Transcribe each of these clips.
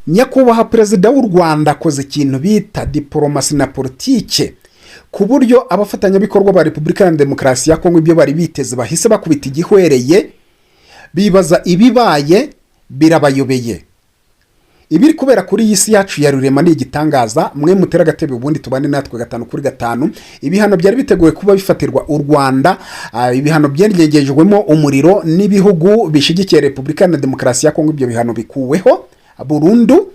nyakubahwa perezida w'u Rwanda akoze ikintu bita diplomasi na politike ku buryo abafatanyabikorwa ba Repubulika ya Demokarasi ya Kongo ibyo bari biteze bahise bakubita igihwereye, bibaza ibibaye birabayobeye. Ibiri kubera kuri iyi si yacu ya rurema ni igitangaza. Mwe mutera agatebe ubundi tubane natwe 5-5. Ibihano byari biteguye kuba bifatirwa u Rwanda, ibihano byengejejwemo umuriro n'ibihugu bishigikiye Repubulika ya Demokarasi ya Kongo, ibyo bihano bikuweho burundu.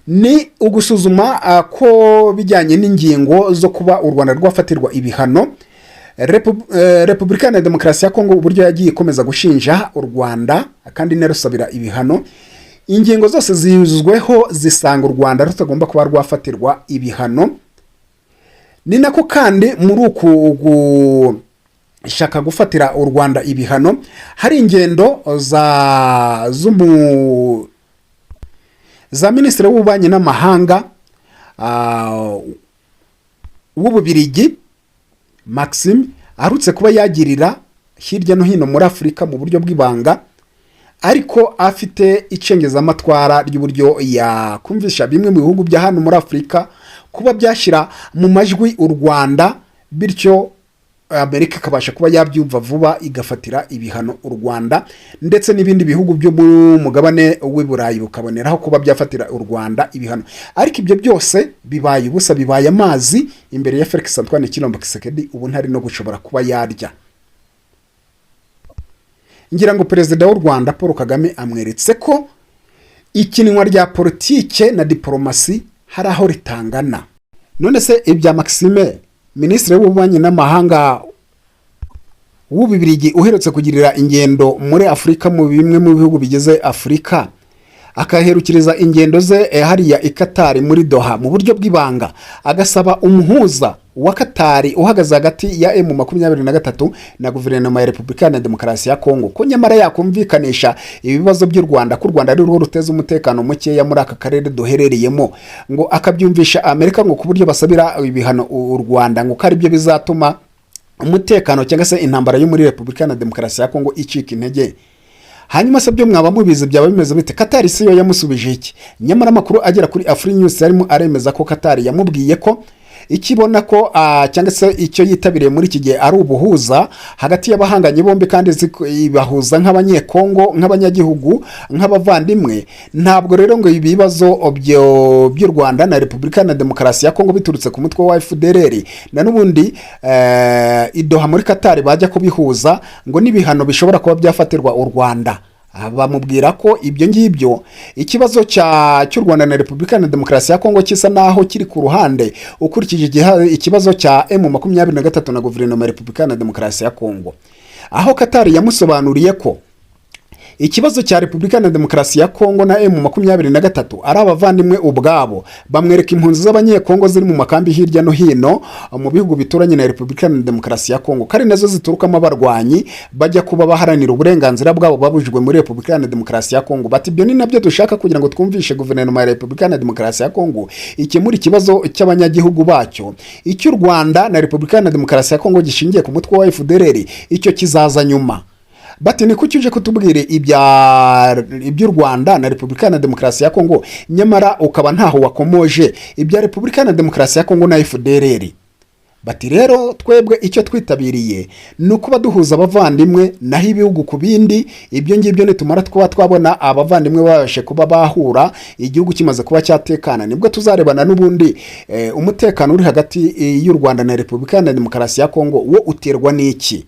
Ni ugusuzuma ko bijyanye n'ingingo zo kuba u Rwanda rwafatirwa ibihano. Repubulika ya Demokarasi ya Kongo uburyo yagiye ikomeza gushinja u Rwanda kandi nerusabira ibihano, ingingo zose zizweho zisanga u Rwanda rutagomba kuba rwafatirwa ibihano. Ni nako kandi muri uku shaka gufatira u Rwanda ibihano hari ingendo za Minisitiri w'Ububanyi n'Amahanga w'Ububiligi Maxime arutse kuba yagirira hirya no hino muri Afurika mu buryo bw'ibanga, ariko afite icengezamatwara ry'uburyo yakumvisha bimwe mu bihugu bya hano muri Afurika kuba byashyira mu majwi u Rwanda, bityo Amerika ikabasha kuba yabyumva vuba igafatira ibihano u Rwanda ndetse n'ibindi bihugu byo mu mugabane w'i Burayi bukaboneraho kuba byafatira u Rwanda ibihano. Ariko ibyo byose bibaye ubusa, bibaye amazi imbere ya Felix Antoine Tshilombo Tshisekedi ubu ntari no gushobora kuba yarya. Ngira ngo perezida w'u Rwanda Paul Kagame amweretse ko ikinwa rya politike na diplomasi hari aho ritangana. None se ibya Maxime Minisitiri w'Ububanyi n'Amahanga w'Ububiligi uherutse kugirira ingendo muri Afurika mu bimwe mu bihugu bigize Afurika, akaherukiriza ingendo ze hariya i Qatar muri Doha mu buryo bw'ibanga, agasaba umuhuza wa Qatar uhagaze hagati ya M23 na guverinoma ya Repubulika ya Demokarasi ya Kongo ko nyamara yakumvikanisha ibibazo by'u Rwanda, ko u Rwanda ari rwo ruteza umutekano mukeya muri aka karere duherereyemo, ngo akabyumvisha Amerika ngo ku buryo basabira ibihano u Rwanda ngo kari byo bizatuma umutekano cyangwa se intambara yo muri Repubulika ya Demokarasi ya Kongo icika intege. Hanyuma se byo mwaba mubizi byaba bimeze bite? Qatar si yo yamusubije iki? Nyamara amakuru agera kuri Afri News yarimo aremeza ko Qatar yamubwiye ko ikibona ko cyangwa se icyo yitabiriye muri iki gihe ari ubuhuza hagati y'abahanganye bombi kandi bahuza nk'abanyekongo, nk'abanyagihugu, nk'abavandimwe. Ntabwo rero ngo ibibazo by'u Rwanda na Repubulika ya Demokarasi ya Kongo biturutse ku mutwe wa FDLR na n'ubundi idoha muri Qatar bajya kubihuza ngo n'ibihano bishobora kuba byafatirwa u Rwanda. Bamubwira ko ibyo ngibyo ikibazo cy'u Rwanda na Repubulika ya Demokarasi ya Kongo kisa naho kiri ku ruhande ukurikije ikibazo cya M23 na guverinoma ya Repubulika ya Demokarasi ya Kongo, aho Qatar yamusobanuriye ko ikibazo cya Repubulika ya Demokarasi ya Kongo na M23 ari abavandimwe ubwabo. Bamwereka impunzi z'abanyekongo ziri mu makambi hirya no hino mu bihugu bituranye na Repubulika ya Demokarasi ya Kongo, kari nazo ziturukamo abarwanyi bajya kuba baharanira uburenganzira bwabo babujijwe muri Repubulika ya Demokarasi ya Kongo. Bati ibyo ni nabyo dushaka kugira ngo twumvishe guverinoma ya Repubulika ya Demokarasi ya Kongo ikemura ikibazo cy'abanyagihugu bacyo. Icy'u Rwanda na Repubulika ya Demokarasi ya Kongo gishingiye ku mutwe wa FDLR icyo kizaza nyuma. Bati ni kuki uje kutubwire iby'u Rwanda na Repubulika ya Demokarasi ya Kongo nyamara ukaba ntaho wakomoje ibya Repubulika ya Demokarasi ya Kongo na FDLR? Bati rero twebwe icyo twitabiriye ni ukuba duhuza abavandimwe naho ibihugu ku bindi. Ibyo ngibyo nitumara kuba twabona abavandimwe babashe kuba bahura, igihugu kimaze kuba cyatekana, nibwo tuzarebana n'ubundi umutekano uri hagati y'u Rwanda na Repubulika ya Demokarasi ya Kongo wo uterwa n'iki.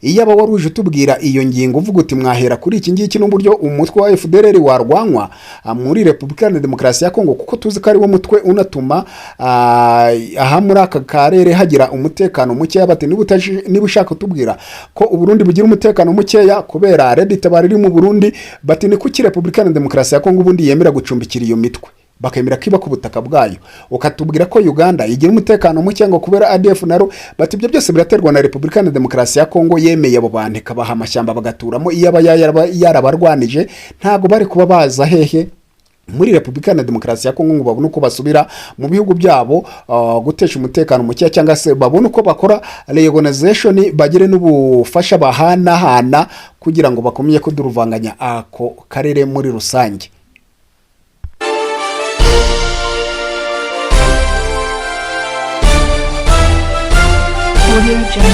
Iyo aba waruje utubwira iyo ngingo uvuga uti mwahera kuri iki ngiki n'uburyo umutwe wa FDLR warwanywa muri Repubulika ya Demokarasi ya Kongo, kuko tuzi ko ari wo mutwe unatuma aha muri aka karere hagira umutekano mukeya. Bati niba ushaka kutubwira ko u Burundi bugira umutekano mukeya kubera Red Tabara iri mu Burundi, bati ni kuki Repubulika ya Demokarasi ya Kongo ubundi yemera gucumbikira iyo mitwe bakemera kiba ku butaka bwayo, ukatubwira ko Uganda igira umutekano muke ngo kubera ADF naro? Bati ibyo byose biraterwa na Repubulika ya Demokarasi ya Kongo yemeye abo bantu ikabaha amashyamba bagaturamo. Iyo yarabarwanije ntago bari kuba baza hehe muri Repubulika ya Demokarasi ya Kongo ngo babone uko basubira mu bihugu byabo gutesha umutekano muke, cyangwa se babone uko bakora reorganization bagire n'ubufasha bahanahana kugira ngo bakomeye kuduruvanganya ako karere muri rusange. Audio Jungle.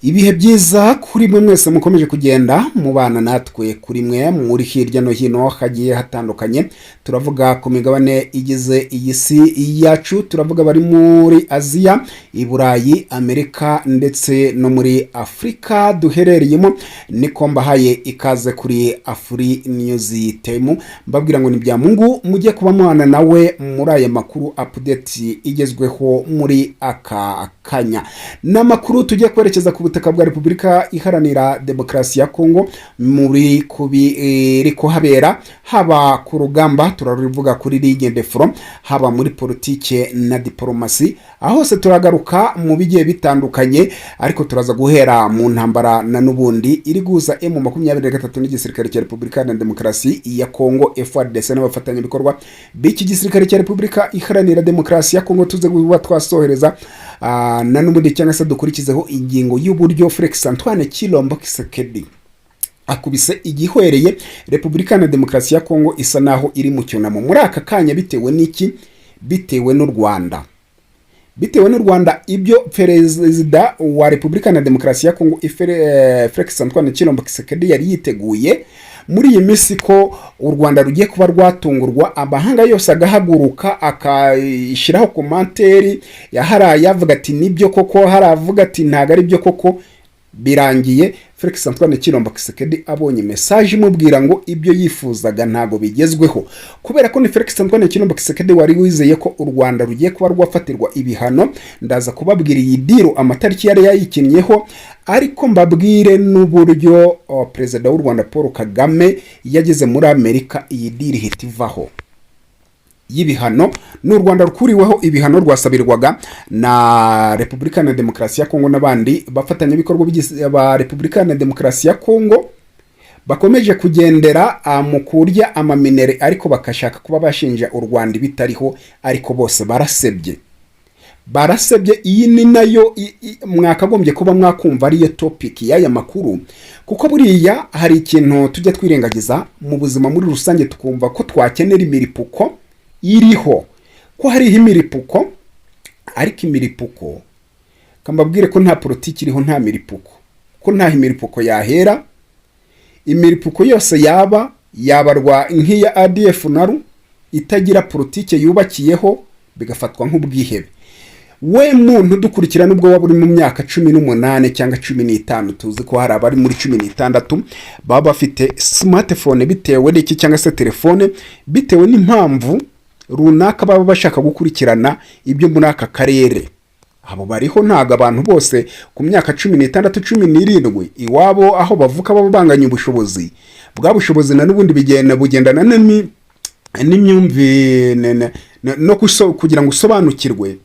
Ibihe byiza kuri mwe mwese mukomeje kugenda mubana natwe kuri mwe muri hirya no hino hagiye hatandukanye. Turavuga ku migabane igize iyi si yacu, turavuga bari muri Aziya, i Burayi, Amerika ndetse no muri Afrika duherereyemo. Niko mbahaye ikaze kuri Afri News Time, mbabwira ngo ni bya Mungu mujye kuba mwana nawe muri aya makuru update igezweho muri aka kanya. N'amakuru tujye kwerekeza ku butaka bwa Repubulika Iharanira Demokarasi ya Kongo muri kubiri kuhabera, haba ku rugamba turaruvuga kuri ligne de front, haba muri politike na diplomasi, aho se turagaruka mu bigiye bitandukanye, ariko turaza guhera mu ntambara na nubundi iri guza M23 n'igisirikare cya Repubulika Iharanira Demokarasi ya Kongo FARDC n'abafatanya bikorwa b'iki gisirikare cya Repubulika Iharanira Demokarasi ya Kongo. Tuze kuba twasohereza na nubundi cyangwa se dukurikizeho ingingo y'uburyo Felix Antoine Tshilombo Tshisekedi akubise igihwereye Repubulika Iharanira Demokarasi ya Kongo isa naho iri mu cyunamo muri aka kanya. Bitewe n'iki? Bitewe n'u Rwanda. Bitewe n'u Rwanda ibyo perezida wa Repubulika Iharanira Demokarasi ya Kongo Felix Antoine Tshilombo Tshisekedi yari yiteguye muri iyi minsi ko u Rwanda rugiye kuba rwatungurwa, amahanga yose agahaguruka akashyiraho komanteri yaharaye avuga ati nibyo koko, haravuga ati ntago ari byo koko. Birangiye Felix Antoine Tshilombo Tshisekedi abonye message imubwira ngo ibyo yifuzaga ntago bigezweho, kubera ko ni Felix Antoine Tshilombo Tshisekedi wari wizeye ko u Rwanda rugiye kuba rwafatirwa ibihano. Ndaza kubabwira iyi diro amatariki yari yayikinnyeho, ariko mbabwire n'uburyo perezida w'u Rwanda Paul Kagame yageze muri Amerika iyi diro ihita ivaho y'ibihano. N'u Rwanda rukuriweho ibihano rwasabirwaga na Repubulika Iharanira Demokarasi ya Kongo n'abandi bafatanya bikorwa ba Repubulika Iharanira Demokarasi ya Kongo bakomeje kugendera mu kurya amaminere, ariko bakashaka kuba bashinja u Rwanda bitariho, ariko bose barasebye. Iyi ni nayo mwakagombye kuba mwakumva ariyo topic y'aya makuru, kuko buriya hari ikintu tujya twirengagiza mu buzima muri rusange, tukumva ko twakenera imiripuko iriho, ko hariho imiripuko, ariko imiripuko kambabwire ko nta politiki iriho, nta miripuko, ko nta imiripuko yahera. Imiripuko yose yabarwa nk'iya ADF naru itagira politiki yubakiyeho, bigafatwa nk'ubwihebe. We muntu dukurikira nubwo waba uri mu myaka 18 cyangwa 15, tuzi ko hari abari muri 16 baba bafite smartphone bitewe n'iki cyangwa se telefone, bitewe n'impamvu runaka baba bashaka gukurikirana ibyo muri aka karere. Abo bariho, ntago abantu bose ku myaka 16 17 iwabo aho bavuka baba banganya ubushobozi. Bwa bushobozi na nubundi bugendana n'imyumvire no kugira ngo usobanukirwe.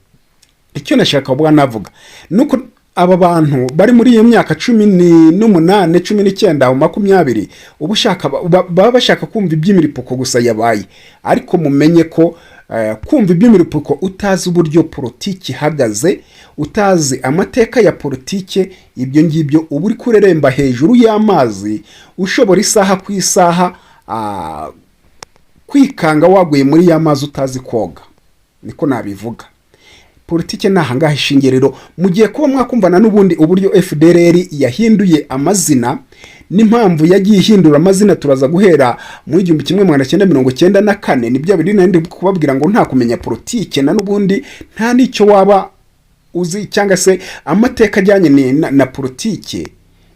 Icyo nashaka bwa navuga nuko aba bantu bari muri iyo myaka 18 19 aho 20 baba bashaka kumva iby'imiripuko gusa yabaye. Ariko mumenye ko kumva iby'imiripuko utazi uburyo politiki ihagaze, utazi amateka ya politiki, ibyo ngibyo uba uri kureremba hejuru y'amazi, ushobora isaha ku isaha kwikanga waguye muri y'amazi utazi koga. Niko nabivuga. Politike nahangaha ishingiriro. Mugiye kuba mwakumvana n'ubundi uburyo FDLR yahinduye amazina n'impamvu yagiye ihindura amazina. Turaza guhera mu 1994 nibyo biri nandi kubabwira ngo nta kumenya politike na n'ubundi nta nicyo waba uzi cyangwa se amateka ajyanye na politike.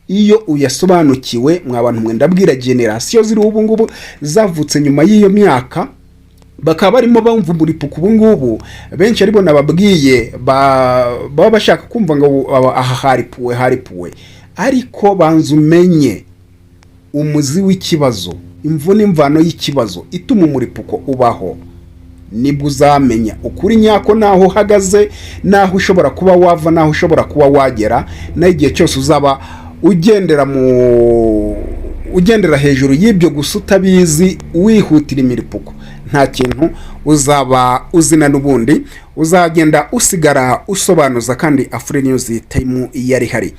Iyo uyasobanukiwe mwabantu mwe, ndabwira generation ziri ubu ngubu zavutse nyuma y'iyo myaka, bakaba barimo bumva umuripuko ubu ngubu, benshi aribo nababwiye baba bashaka kumva ngo aha haripuwe. Ariko banza umenye umuzi w'ikibazo, imvune imvano y'ikibazo ituma umuripuko ubaho. Nibwo uzamenya ukuri nyako naho uhagaze, naho ushobora kuba wava, naho ushobora kuba wagera, na igihe cyose uzaba ugendera hejuru y'ibyo gusa utabizi wihutira imiripuko, nta kintu uzaba uzina n'ubundi, uzagenda usigara usobanuza. Kandi Afri News Time yari hari.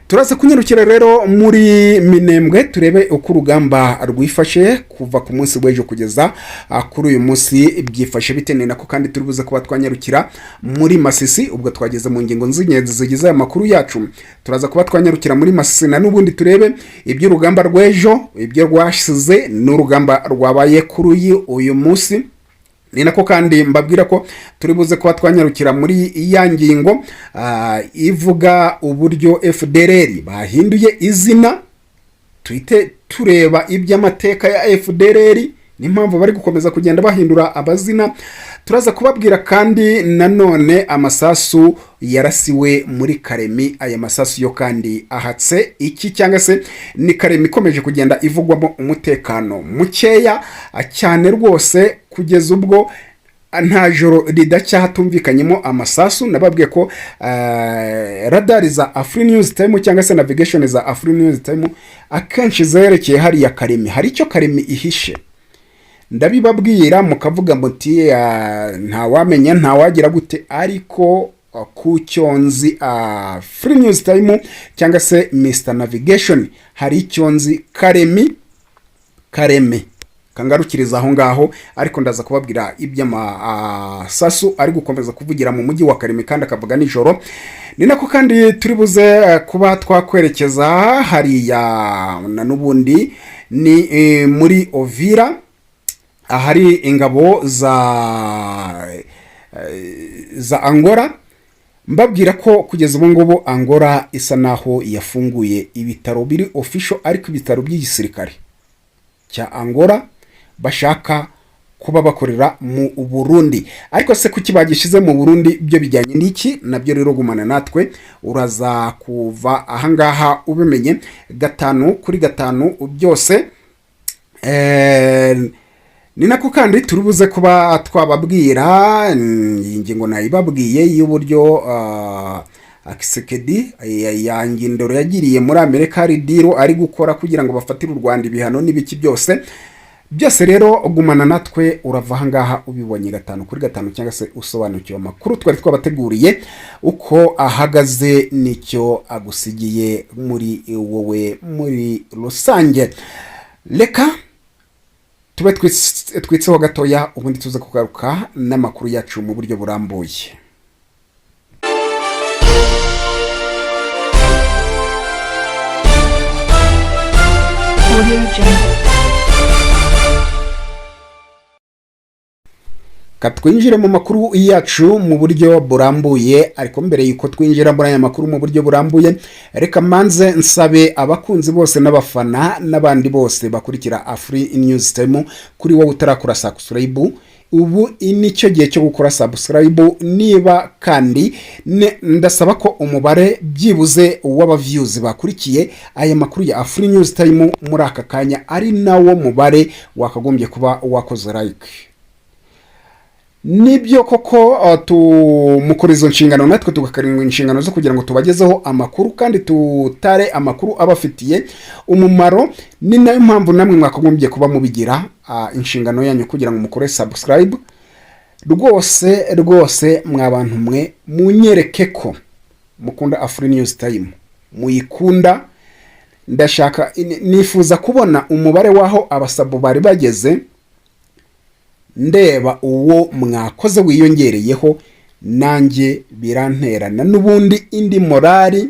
turaza kunyarukira rero muri Minembwe turebe uko urugamba rwifashe kuva ku munsi w'ejo kugeza kuri uyu munsi byifashe bitewe nako, kandi turi buze kuba twanyarukira muri Masisi ubwo twageze mu ngingo z'ingenzi zigize amakuru yacu. Turaza kuba twanyarukira muri Masisi na n'ubundi turebe iby'urugamba rw'ejo, ibyo rwashize n'urugamba rwabaye kuri uyu munsi. Ni nako kandi mbabwira ko turi buze kuba twanyarukira muri ya ngingo ivuga uburyo FDLR bahinduye izina, twite tureba iby'amateka ya FDLR n'impamvu bari gukomeza kugenda bahindura abazina. Turaza kubabwira kandi nanone amasasu yarasiwe muri Karemi, aya masasu yo kandi ahatse iki, cyangwa se ni Karemi ikomeje kugenda ivugwamo umutekano mukeya cyane rwose, kugeza ubwo nta joro ridacyatumvikanyemo amasasu. Nababwiye ko radari za Afrinews Time cyangwa se navigation za Afrinews Time akenshi zerekeye hariya Karemi, hari icyo Karemi ihishe. Ndabibabwira mukavuga muti nta wamenya nta wagira gute, ariko ku cyonzi Afrinews Time cyangwa se Mr Navigation hari icyonzi Karemi kangarukiriza aho ngaho, ariko ndaza kubabwira iby'amasasu ari gukomeza kuvugira mu mujyi wa Karemi kandi akavuga nijoro. Ni nako kandi turi buze kuba twakwerekeza hariya na n'ubundi ni muri Ovira ahari ingabo za Angola. Mbabwira ko kugeza ubu ngubu Angola isa naho yafunguye ibitaro biri official, ariko ibitaro by'igisirikare cya Angola bashaka kuba bakorera mu Burundi. Ariko se kuki bagishize mu Burundi byo bijyanye n'iki? Nabyo rero gumana natwe uraza kuva ahangaha ubimenye 5 kuri 5 byose. Ni nako kandi turubuze kuba twababwira ingingo nayibabwiye y'uburyo Akisekedi yangindoro yagiriye muri Amerika ari diro ari gukora kugira ngo bafatire u Rwanda ibihano n'ibiki byose. Byose rero gumana natwe urava ahangaha ubibonye 5 kuri 5 cyangwa se usobanukiwe amakuru twari twabateguriye uko ahagaze nicyo agusigiye muri wowe muri rusange. Reka tube twitseho gatoya ubundi tuze kugaruka n'amakuru yacu mu buryo burambuye. Katwinjire mu makuru yacu mu buryo burambuye, ariko mbere yuko twinjira muri aya makuru mu buryo burambuye, reka manze nsabe abakunzi bose n'abafana n'abandi bose bakurikira Afrinews Time kuri wowe utarakora subscribe, ubu nicyo gihe cyo gukora subscribe. Niba kandi ndasaba ko umubare byibuze w'abaviews bakurikiye aya makuru ya Afrinews Time muri aka kanya ari nawo mubare wakagombye kuba wakoze like. Nibyo koko tumukora izo nshingano, natwe tugakarindwa inshingano zo kugira ngo tubagezeho amakuru kandi tutare amakuru abafitiye umumaro. Ni nayo mpamvu namwe mwakagombye kuba mubigira inshingano yanyu kugira ngo mukore subscribe. Rwose mwabantu mwe munyereke ko mukunda Afrinews Time, muyikunda. Ndashaka nifuza kubona umubare waho abasabo bari bageze, ndeba uwo mwakoze wiyongereyeho, nanjye biranterana n'ubundi indi morali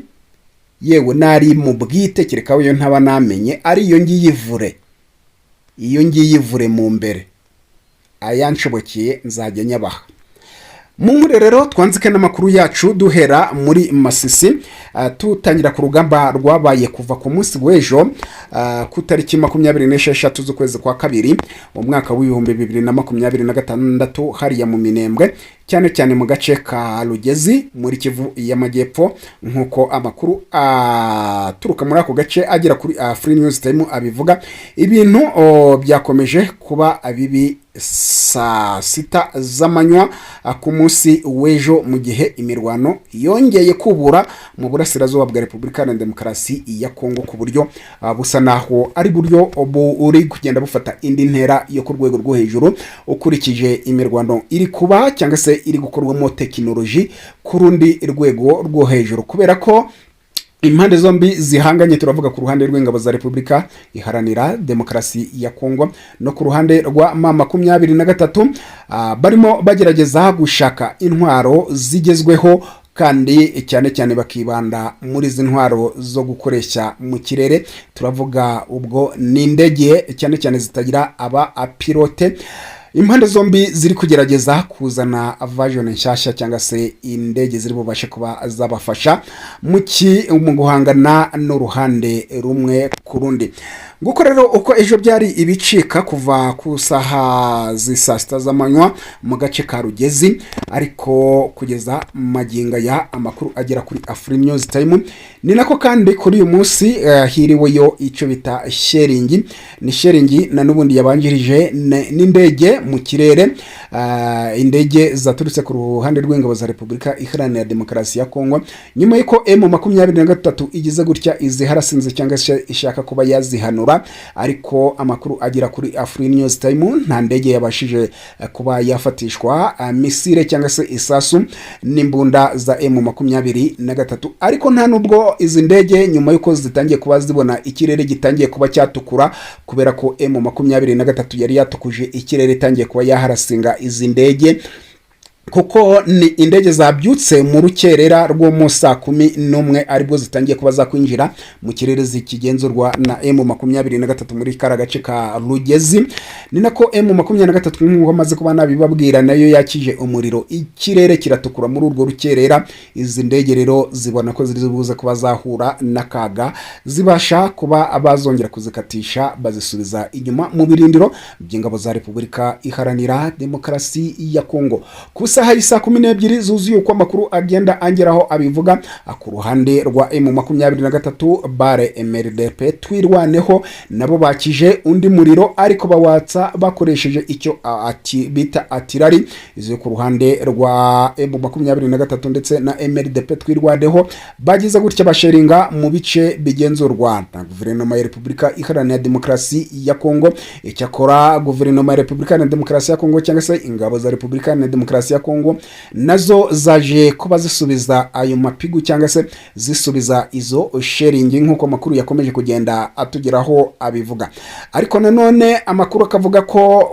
yewe nari mu bwite kirekaho yo ntaba namenye ari iyo ngiyivure mu mbere ayanshobokeye nzajya nyabaha. Munkure rero twanzike n'amakuru yacu duhera muri Masisi, tutangira ku rugamba rwabaye kuva ku munsi w'ejo ku tariki 26 z'ukwezi kwa kabiri mu mwaka w'ibihumbi 2026 hariya mu Minembwe, cyane cyane mu gace ka Rugezi muri Kivu y'Amajyepfo, nkuko amakuru turuka muri ako gace agera kuri Afrinews Time abivuga. Ibintu byakomeje kuba bibi saa 6 z'amanywa ku munsi w'ejo, mu gihe imirwano yongeye kubura mu burasirazuba bwa Repubulika ya Demokarasi ya Kongo, ku buryo busa naho ari buryo uri kugenda bufata indi ntera yo ku rwego rwo hejuru, ukurikije imirwano iri kuba cyangwa se iri gukorwamo tekinoloji ku rundi rwego rwo hejuru, kubera ko impande zombi zihanganye, turavuga ku ruhande rw'ingabo za Repubulika Iharanira Demokarasi ya Kongo no ku ruhande rwa M23, barimo bagerageza gushaka intwaro zigezweho kandi cyane cyane bakibanda muri izi ntwaro zo gukoresha mu kirere. Turavuga ubwo ni indege cyane cyane zitagira aba pilote. Impande zombi ziri kugerageza kuzana version nshyashya cyangwa se indege ziri bubashe kuba zabafasha mu guhangana n'uruhande rumwe ku rundi. Nguko rero uko ejo byari ibicika kuva ku saha z'isa sita z'amanywa mu gace ka Rugezi, ariko kugeza maginga ya amakuru agera kuri Afri News Time. Ni nako kandi kuri uyu munsi hiriweyo icyo bita sharing. Ni sharing na nubundi yabanjirije n'indege mu kirere, indege zaturutse ku ruhande rw'ingabo za Repubulika Iharanira Demokarasi ya Kongo, nyuma y'uko M23 igize gutya iziharasinze cyangwa se ishaka kuba yazihanura. Ariko amakuru agera kuri Afri News Time, nta ndege yabashije kuba yafatishwa misile cyangwa se isasu n'imbunda za M23, ariko nta nubwo izi ndege nyuma y'uko zitangiye kuba zibona ikirere gitangiye kuba cyatukura, kubera ko M23 yari yatukuje ikirere itangiye kuba yaharasinga izi ndege, kuko ni indege zabyutse mu rukerera rwo mu saa 11 aribwo zitangiye kuba zakwinjira mu kirere zikigenzurwa na M23 muri kara gace ka Rugezi. Ni nako M23 nk'uko amaze kuba nabibabwira nayo yakije umuriro, ikirere kiratukura muri urwo rukerera. Izi ndege rero zibona ko ziri buze kuba zahura n'akaga, zibasha kuba abazongera kuzikatisha bazisubiza inyuma mu birindiro by'ingabo za Repubulika Iharanira Demokarasi ya Kongo. Saha y'isa 12 zuzuye uko amakuru agenda angeraho abivuga. Ku ruhande rwa M23 bare MRDP twirwaneho nabo bakije undi muriro, ariko bawatsa bakoresheje icyo bita atirari. Izo ku ruhande rwa M23 ndetse na MRDP twirwaneho bagize gutya basheringa mu bice bigenzurwa na guverinoma ya Repubulika Iharanira Demokarasi ya Kongo. Icyakora guverinoma ya Repubulika Iharanira Demokarasi ya Kongo cyangwa se ingabo za Repubulika Iharanira Demokarasi ya Kongo nazo zaje kuba zisubiza ayo mapigu cyangwa se zisubiza izo sharing nk'uko makuru yakomeje kugenda atugeraho abivuga. Ariko nanone amakuru akavuga ko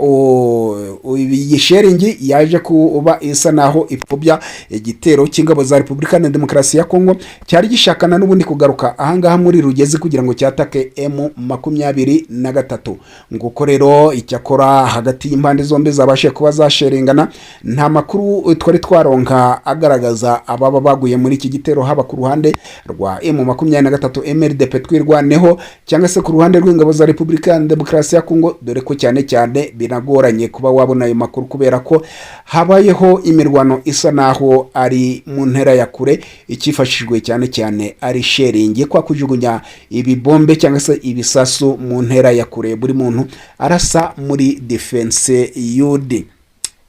iyi sharing yaje kuba isa naho ipfubya igitero cy'ingabo za Repubulika Iharanira Demokarasi ya Kongo cyari gishakana n'ubundi kugaruka ahangaha muri Rugezi kugira ngo cyatake M23. Nguko rero icyakora hagati y'impande zombi zabashe kuba zasheringana, nta makuru twari twaronka agaragaza ababa baguye muri iki gitero, haba ku ruhande rwa M23 MRDP twirwaneho cyangwa se ku ruhande rw'ingabo za Repubulika ya Demokarasi ya Kongo, dore ko cyane cyane binagoranye kuba wabona ayo makuru kubera ko habayeho imirwano isa naho ari mu ntera ya kure, ikifashishwe cyane cyane ari sharing, kwa kujugunya ibibombe cyangwa se ibisasu mu ntera ya kure, buri muntu arasa muri defense yudi.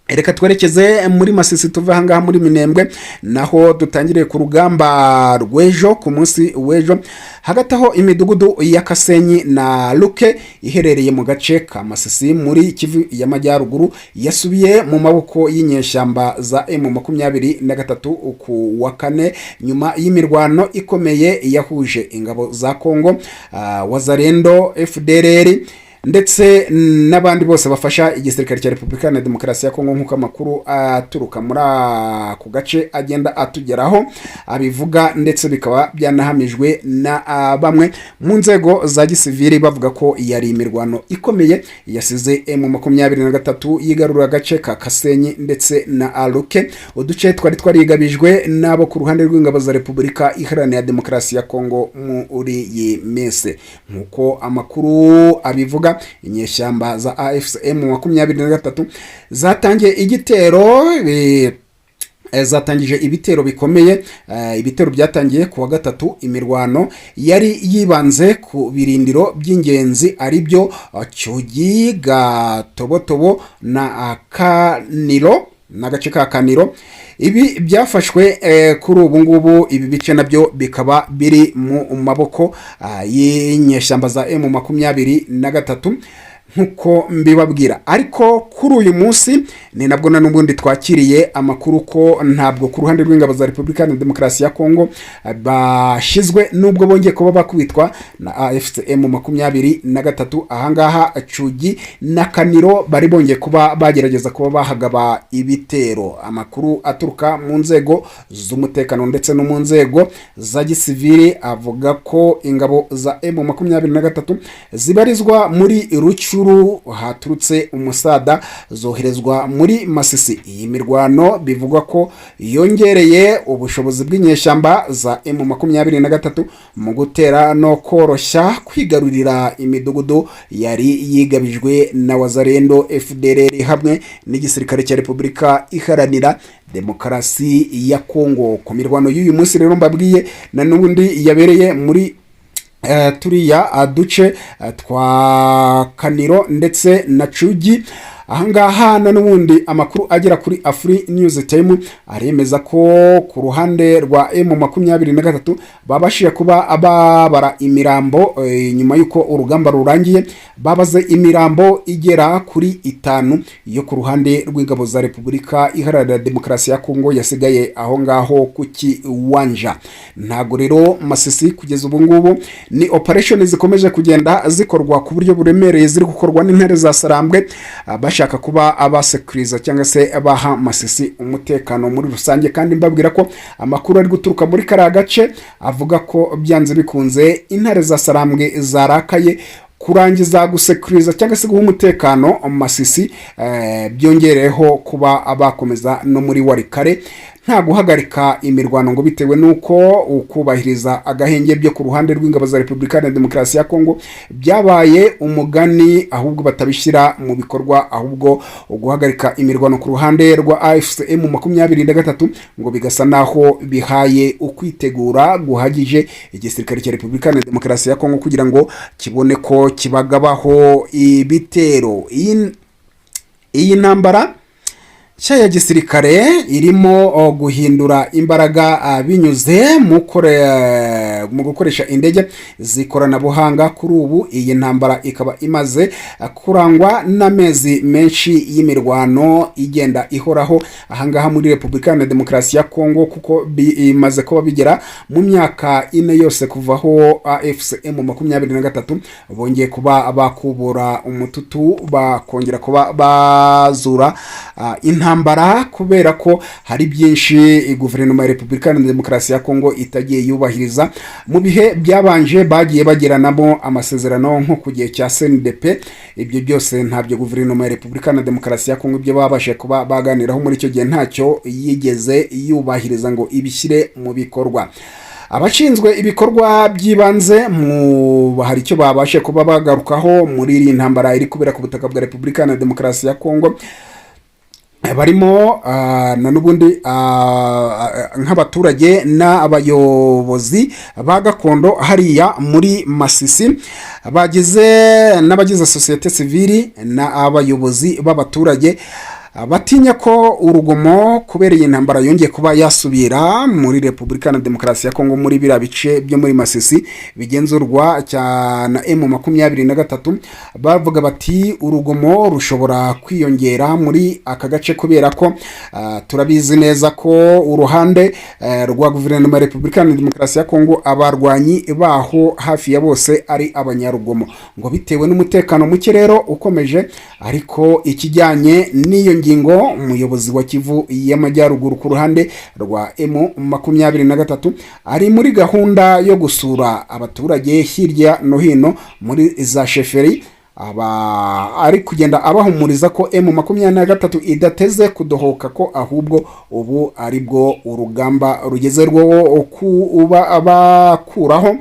Reka twerekeze muri Masisi tuve ahangaha muri Minembwe, naho dutangiriye ku rugamba rw'ejo ku munsi w'ejo. Hagati aho imidugudu ya Kasenyi na Luke iherereye mu gace ka Masisi muri Kivu y'Amajyaruguru yasubiye mu maboko y'inyeshyamba za M23 ku wa kane, nyuma y'imirwano ikomeye yahuje ingabo za Kongo, Wazalendo, FDLR ndetse n'abandi bose bafasha igisirikare cya Repubulika ya Demokarasi ya Kongo, nk'uko amakuru aturuka muri ku gace agenda atugeraho abivuga, ndetse bikaba byanahamijwe na bamwe mu nzego za gisivili bavuga ko yari imirwano ikomeye yasize M23 yigarura agace ka Kasenyi ndetse na Aluke, uduce twari twarigabijwe nabo ku ruhande rw'ingabo za Repubulika Iharanira Demokarasi ya Kongo muri iyi mese. Nk'uko amakuru abivuga, inyeshyamba za AFC M23 zatangiye ibitero bikomeye. Ibitero byatangiye ku wa gatatu. Imirwano yari yibanze ku birindiro by'ingenzi ari byo Cyugi, Gatobotobo na Kaniro n'agace ka Kaniro. Ibi byafashwe kuri ubu ngubu, ibi bice nabyo bikaba biri mu maboko y'inyeshyamba za M23. nk'uko mbibabwira. Ariko kuri uyu munsi ni nabwo na n'ubundi twakiriye amakuru ko ntabwo ku ruhande rw'ingabo za Repubulika ya Demokarasi ya Kongo bashyizwe nubwo bongeye kuba bakubitwa na AFCM 23. Ahangaha Cugi na Kaniro bari bongeye kuba bagerageza kuba bahagaba ibitero. Amakuru aturuka mu nzego z'umutekano ndetse no mu nzego za gisivili avuga ko ingabo za M23 zibarizwa muri Rucuru haturutse umusada zoherezwa muri Masisi. Iyi mirwano bivugwa ko yongereye ubushobozi bw'inyeshyamba za M23 mu gutera no koroshya kwigarurira imidugudu yari yigabijwe na Wazalendo FDLR hamwe n'igisirikare cya Repubulika Iharanira Demokarasi ya Kongo. Ku mirwano y'uyu munsi rero mbabwiye na n'ubundi yabereye muri turiya duce twa Kaniro ndetse na Cugi. Ahangaha na n'ubundi amakuru agera kuri Afri News Time aremeza ko ku ruhande rwa M23 babashije kuba ababara imirambo nyuma yuko urugamba rurangiye, babaze imirambo igera kuri 5 yo ku ruhande rw'ingabo za Repubulika Iharanira Demokarasi ya Kongo yasigaye aho ngaho ku Kiwanja. Ntago rero Masisi kugeza ubu ngubu ni operation zikomeje kugenda zikorwa ku buryo buremereye, ziri gukorwa n'intare za Sarambwe bashaka kuba abasekuriza cyangwa se abaha Masisi umutekano muri rusange. Kandi mbabwira ko amakuru ari guturuka muri kariya gace avuga ko byanze bikunze intare za Sarambwe zarakaye kurangiza gusekuriza cyangwa se guha umutekano Masisi, byongereho kuba abakomeza no muri Warikare nta guhagarika imirwano ngo bitewe nuko ukubahiriza agahenge byo ku ruhande rw'ingabo za Repubulika ya Demokarasi ya Kongo byabaye umugani, ahubwo batabishyira mu bikorwa, ahubwo guhagarika imirwano ku ruhande rwa AFCM 23 ngo bigasa naho bihaye ukwitegura guhagije igisirikare cya Repubulika ya Demokarasi ya Kongo kugira ngo kibone ko kibagabaho ibitero. Iyi ntambara nshya ya gisirikare irimo guhindura imbaraga binyuze mu gukoresha indege z'ikoranabuhanga. Kuri ubu iyi ntambara ikaba imaze kurangwa n'amezi menshi y'imirwano igenda ihoraho ahangaha muri Repubulika ya Demokarasi ya Kongo, kuko imaze kuba bigera mu myaka 4 yose kuvaho AFCM 23 bongeye kuba bakubura umututu bakongera kuba bazura intambara, kubera ko hari byinshi guverinoma ya Repubulika ya Demokarasi ya Kongo itagiye yubahiriza. Mu bihe byabanje bagiye bagiranamo amasezerano nko ku gihe cya CNDP, ibyo byose ntabyo guverinoma ya Repubulika ya Demokarasi ya Kongo ibyo babashe kuba baganiraho muri icyo gihe ntacyo yigeze yubahiriza ngo ibishyire mu bikorwa. Abashinzwe ibikorwa by'ibanze hari icyo babashe kuba bagarukaho muri iyi ntambara iri kubera ku butaka bwa Repubulika ya Demokarasi ya Kongo, barimo na n'ubundi nk'abaturage n'abayobozi ba gakondo hariya muri Masisi, n'abagize societe civile na abayobozi b'abaturage batinya ko urugomo kubera iyi ntambara yongeye kuba yasubira muri Repubulika ya Demokarasi ya Kongo muri biriya bice byo muri Masisi bigenzurwa cyane M23. Bavuga bati urugomo rushobora kwiyongera muri aka gace kubera ko turabizi neza ko uruhande rwa guverinoma ya Repubulika ya Demokarasi ya Kongo abarwanyi baho hafi ya bose ari abanyarugomo, ngo bitewe n'umutekano muke rero ukomeje. Ariko ikijyanye n'iyo ngingo, umuyobozi wa Kivu y'Amajyaruguru ku ruhande rwa M23 ari muri gahunda yo gusura abaturage hirya no hino muri za sheferi, ari kugenda abahumuriza ko M23 idateze kudohoka, ko ahubwo ubu ari bwo urugamba rugeze rwo kuba abakuraho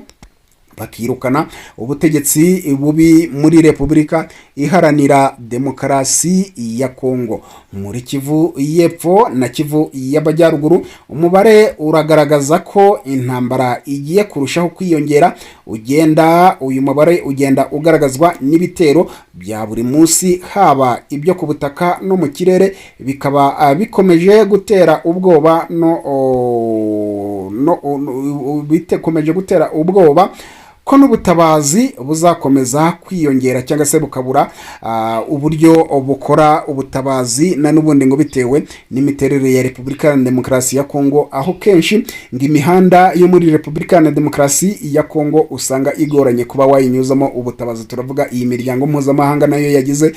bakirukana ubutegetsi bubi muri Repubulika Iharanira Demokarasi ya Kongo. Muri Kivu y'Epfo na Kivu y'Amajyaruguru umubare uragaragaza ko intambara igiye kurushaho kwiyongera, uyu mubare ugenda ugaragazwa n'ibitero bya buri munsi, haba ibyo ku butaka no mu kirere, bikaba bikomeje gutera ubwoba bikomeje gutera ubwoba ko n'ubutabazi buzakomeza kwiyongera cyangwa se bukabura uburyo bukora ubutabazi na n'ubundi ngo bitewe n'imiterere ya Repubulika ya Demokarasi ya Kongo, aho kenshi ngo imihanda yo muri Repubulika ya Demokarasi ya Kongo usanga igoranye kuba wayinyuzamo ubutabazi. Turavuga iyi miryango mpuzamahanga nayo yagize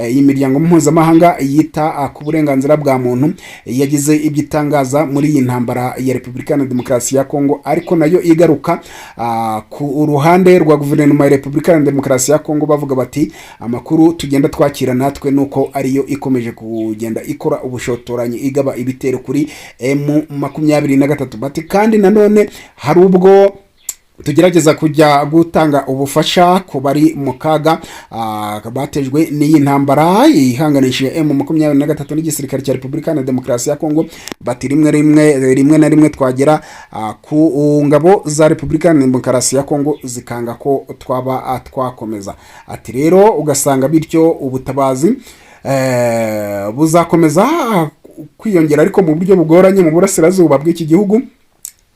iyi miryango mpuzamahanga yita ku burenganzira bwa muntu yagize ibyo itangaza muri iyi ntambara ya Repubulika ya Demokarasi ya Kongo, ariko nayo igaruka ku ruhande rwa guverinoma ya Repubulika ya Demokarasi ya Kongo bavuga bati amakuru tugenda twakira natwe nuko ariyo ikomeje kugenda ikora ubushotoranyi igaba ibitero kuri M23 bati kandi nanone hari ubwo tugerageza kujya gutanga ubufasha ku bari mu kaga batejwe n'iyi ntambara ihanganishije M23 n'igisirikare cya Repubulika ya Demokarasi ya Kongo, bati rimwe na rimwe twagera ku ngabo za Repubulika ya Demokarasi ya Kongo zikanga ko twaba twakomeza. Ati rero ugasanga bityo ubutabazi buzakomeza kwiyongera ariko mu buryo bugoranye mu burasirazuba bw'iki gihugu,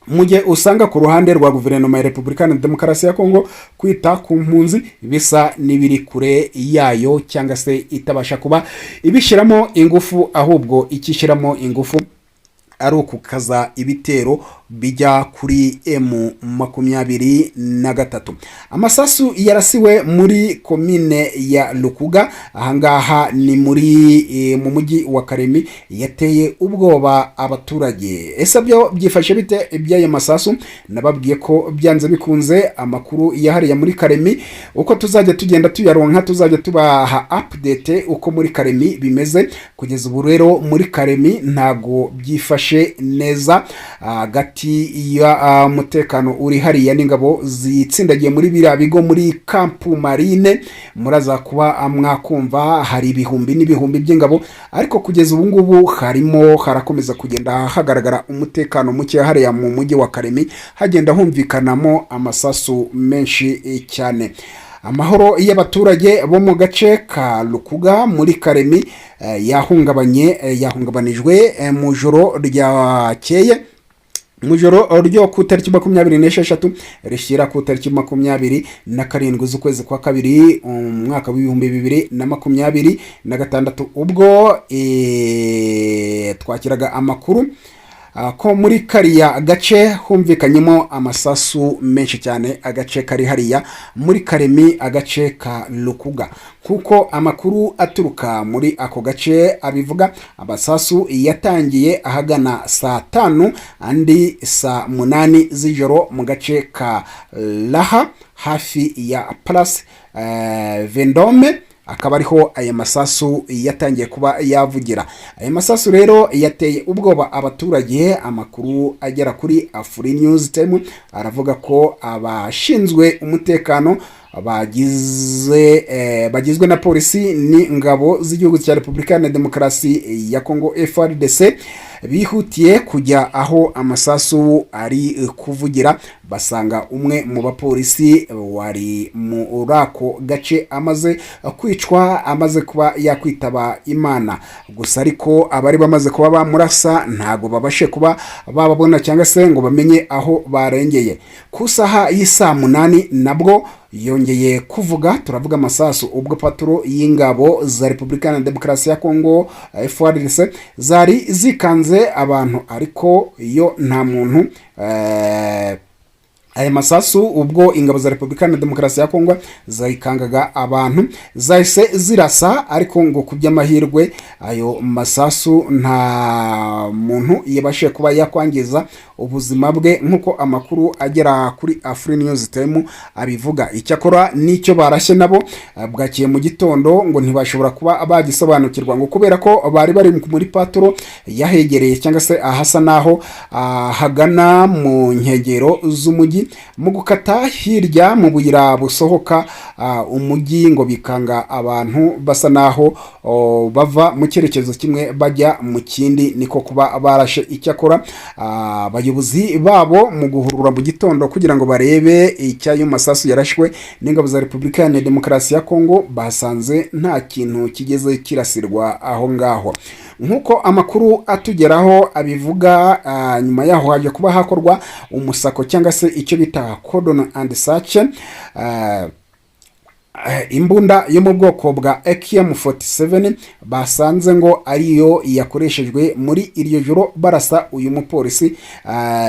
mu gihe usanga ku ruhande rwa guverinoma ya Repubulika ya Demokarasi ya Kongo kwita ku mpunzi bisa n'ibiri kure yayo cyangwa se itabasha kuba ibishyiramo ingufu, ahubwo ikishyiramo ingufu ari ukukaza ibitero bijya kuri M23. Amasasu yarasiwe muri komine ya Lukuga, ahangaha ni mu mujyi wa Karemi, yateye ubwoba abaturage. Ese byo byifashe bite iby'ayo masasu? Nababwiye ko byanze bikunze amakuru yahariye muri Karemi uko tuzajya tugenda tuyaronka, tuzajya tubaha update uko muri Karemi bimeze. Kugeza ubu rero muri Karemi ntago byifashe neza, hagati ya mutekano uri hariya n'ingabo zitsindagiye muri biriya bigo muri Campu Marine. Muraza kuba mwakumva hari ibihumbi n'ibihumbi by'ingabo, ariko kugeza ubu ngubu harakomeza kugenda hagaragara umutekano muke hariya mu mujyi wa Karemi, hagenda humvikanamo amasasu menshi cyane. Amahoro y'abaturage bo mu gace ka Lukuga muri Karemi yahungabanijwe mu joro ryakeye, mu joro ryo ku tariki 26 rishyira ku tariki 27 z'ukwezi kwa kabiri umwaka w'2026, ubwo twakiraga amakuru ko muri kariya gace humvikanyemo amasasu menshi cyane, agace kari hariya muri Karemi, agace ka Lukuga. Kuko amakuru aturuka muri ako gace abivuga, amasasu yatangiye ahagana saa 5 andi saa 8 z'ijoro mu gace ka Laha hafi ya Place Vendome, akaba ariho aya masasu yatangiye kuba yavugira. Aya masasu rero yateye ubwoba abaturage. Amakuru agera kuri Afri News Time aravuga ko abashinzwe umutekano bagizwe na polisi n'ingabo z'igihugu cya Repubulika ya Demokarasi ya Kongo FARDC bihutiye kujya aho amasasu ari kuvugira, basanga umwe mu bapolisi wari muri ako gace amaze kwicwa, amaze kuba yakwitaba Imana. Gusa ariko abari bamaze kuba bamurasa ntago babashe kuba bababona cyangwa se ngo bamenye aho barengeye. Ku saha y'isa 8 nabwo yongeye kuvuga, turavuga amasasu ubwo patro y'ingabo za Repubulika ya Demokarasi ya Kongo FARDC zari zikanze abantu, ariko yo nta muntu. Aya masasu ubwo ingabo za Repubulika ya Demokarasi ya Kongo zayikangaga abantu zahise zirasa, ariko ngo kuby'amahirwe ayo masasu nta muntu yabashe kuba yakwangiza ubuzima bwe, nkuko amakuru agera kuri Afri News Time abivuga. Icyakora nicyo barashye nabo bwakiye mu gitondo ngo ntibashobora kuba bagisobanukirwa, ngo kubera ko bari muri patro yahegereye cyangwa se ahasa naho hagana mu nkengero z'umujyi, mu gukata hirya mu buyira busohoka umujyi, ngo bikanga abantu basa naho bava mu cyerekezo kimwe bajya mu kindi, niko kuba barashe. Icyakora abayobozi babo mu guhurura mu gitondo kugira ngo barebe icyayo masasu yarashwe n'ingabo za Repubulika ya Demokarasi ya Kongo, basanze nta kintu kigeze kirasirwa aho ngaho. nk'uko amakuru atugeraho abivuga. Nyuma yaho haje kuba hakorwa umusako cyangwa se icyo bita cordon and search. Imbunda yo mu bwoko bwa AK-47 basanze ngo ariyo yakoreshejwe muri iryo joro barasa uyu mupolisi,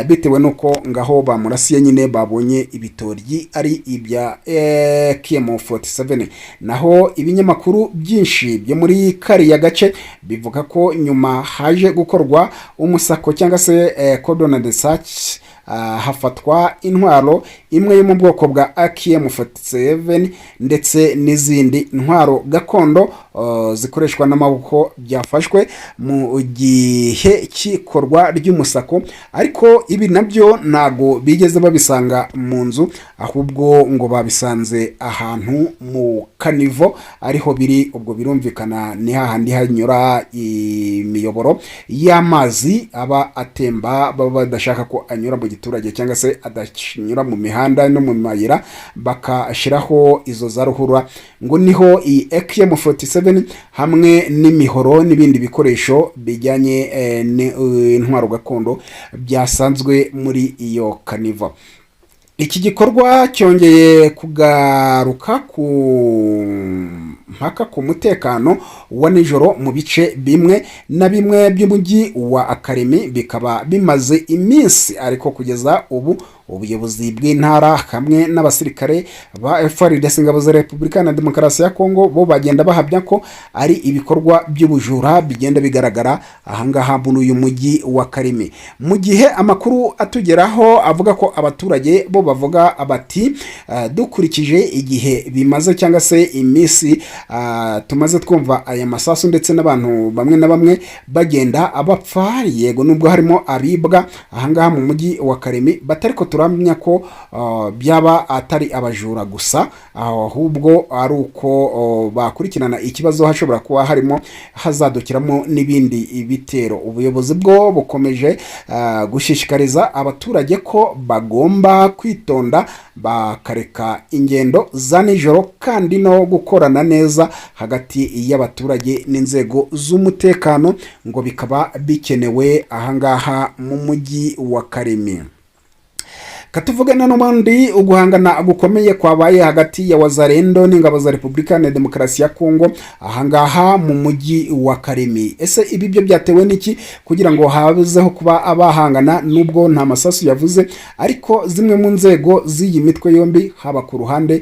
bitewe nuko ngaho bamurasiye nyine babonye ibitoryi ari ibya AK-47. Naho ibinyamakuru byinshi byo muri kariya gace bivuga ko nyuma haje gukorwa umusako cyangwa se cordon and search, hafatwa intwaro imwe yo mu bwoko bwa AK-47 ndetse n'izindi ntwaro gakondo zikoreshwa n'amaboko byafashwe mu gihe cy'ikorwa ry'umusako. Ariko ibi nabyo ntago bigeze babisanga mu nzu, ahubwo ngo babisanze ahantu mu kanivo ariho biri. Ubwo birumvikana ni hahandi hanyura imiyoboro y'amazi aba atemba, baba badashaka ko anyura mu giturage cyangwa se adanyura mu mihanda no mu mayira, bakashiraho izo za ruhurura. Ngo niho iyi AK-47 hamwe n'imihoro n'ibindi bikoresho bijyanye n'intwaro gakondo byasanzwe muri iyo kaniva. Iki gikorwa cyongeye kugaruka mpaka ku mutekano wa nijoro mu bice bimwe na bimwe by'umujyi wa Kalemi, bikaba bimaze iminsi. Ariko kugeza ubu ubuyobozi bw'intara hamwe n'abasirikare ba FARDC ingabo za Repubulika na Demokarasi ya Kongo bo bagenda bahabya ko ari ibikorwa by'ubujura bigenda bigaragara ahangaha muri uyu mujyi wa Kalemi. Mu gihe amakuru atugeraho avuga ko abaturage bo bavuga bati dukurikije igihe bimaze cyangwa se iminsi tumaze twumva aya masasu ndetse n'abantu bamwe na bamwe bagenda abapfa, yego nubwo harimo abibwa ahangaha mu mujyi wa Kalemi, batariko turamenya ko byaba atari abajura gusa, ahubwo ari uko bakurikirana ikibazo hashobora kuba harimo hazadukiramo n'ibindi bitero. Ubuyobozi bwo bukomeje gushishikariza abaturage ko bagomba kwitonda bakareka ingendo za nijoro kandi no gukorana neza hagati y'abaturage n'inzego z'umutekano, ngo bikaba bikenewe ahangaha mu mujyi wa Kalemi. Katuvugana n'ubundi uguhangana gukomeye kwabaye hagati ya Wazalendo n'ingabo za Repubulika na Demokarasi ya Kongo ahangaha mu mujyi wa Kalemi. Ese ibi byo byatewe n'iki kugira ngo habezeho kuba abahangana? Nubwo nta masasu yavuze, ariko zimwe mu nzego z'iyi mitwe yombi, haba ku ruhande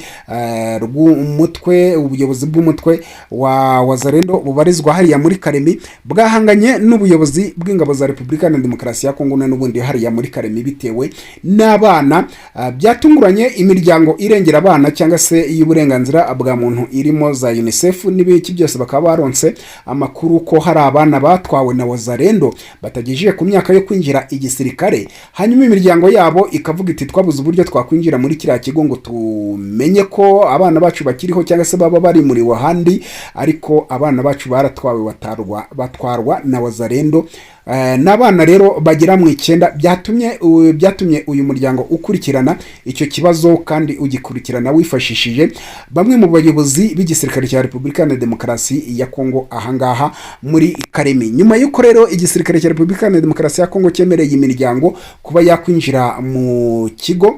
rw'umutwe ubuyobozi bw'umutwe wa Wazalendo bubarizwa hariya muri Kalemi, bwahanganye n'ubuyobozi bw'ingabo za Repubulika na Demokarasi ya Kongo n'ubundi hariya muri Kalemi, bitewe n'abana byatunguranye. Imiryango irengera abana cyangwa se y'uburenganzira bwa muntu irimo za UNICEF n'ibiki byose bakaba baronse amakuru ko hari abana batwawe na Wazalendo batagejeje ku myaka yo kwinjira igisirikare, hanyuma imiryango yabo ikavuga iti twabuze uburyo twakwinjira muri kiriya kigo ngo tumenye ko abana bacu bakiriho cyangwa se baba bari muri wahandi, ariko abana bacu baratwawe batwarwa na Wazalendo. N'abana rero bagera mu 9 byatumye uyu muryango ukurikirana icyo kibazo kandi ugikurikirana wifashishije bamwe mu bayobozi b'igisirikare cya Repubulika na Demokarasi ya Kongo ahangaha muri Kalemi. Nyuma y'uko rero igisirikare cya Repubulika na Demokarasi ya Kongo cyemereye imiryango kuba yakwinjira mu kigo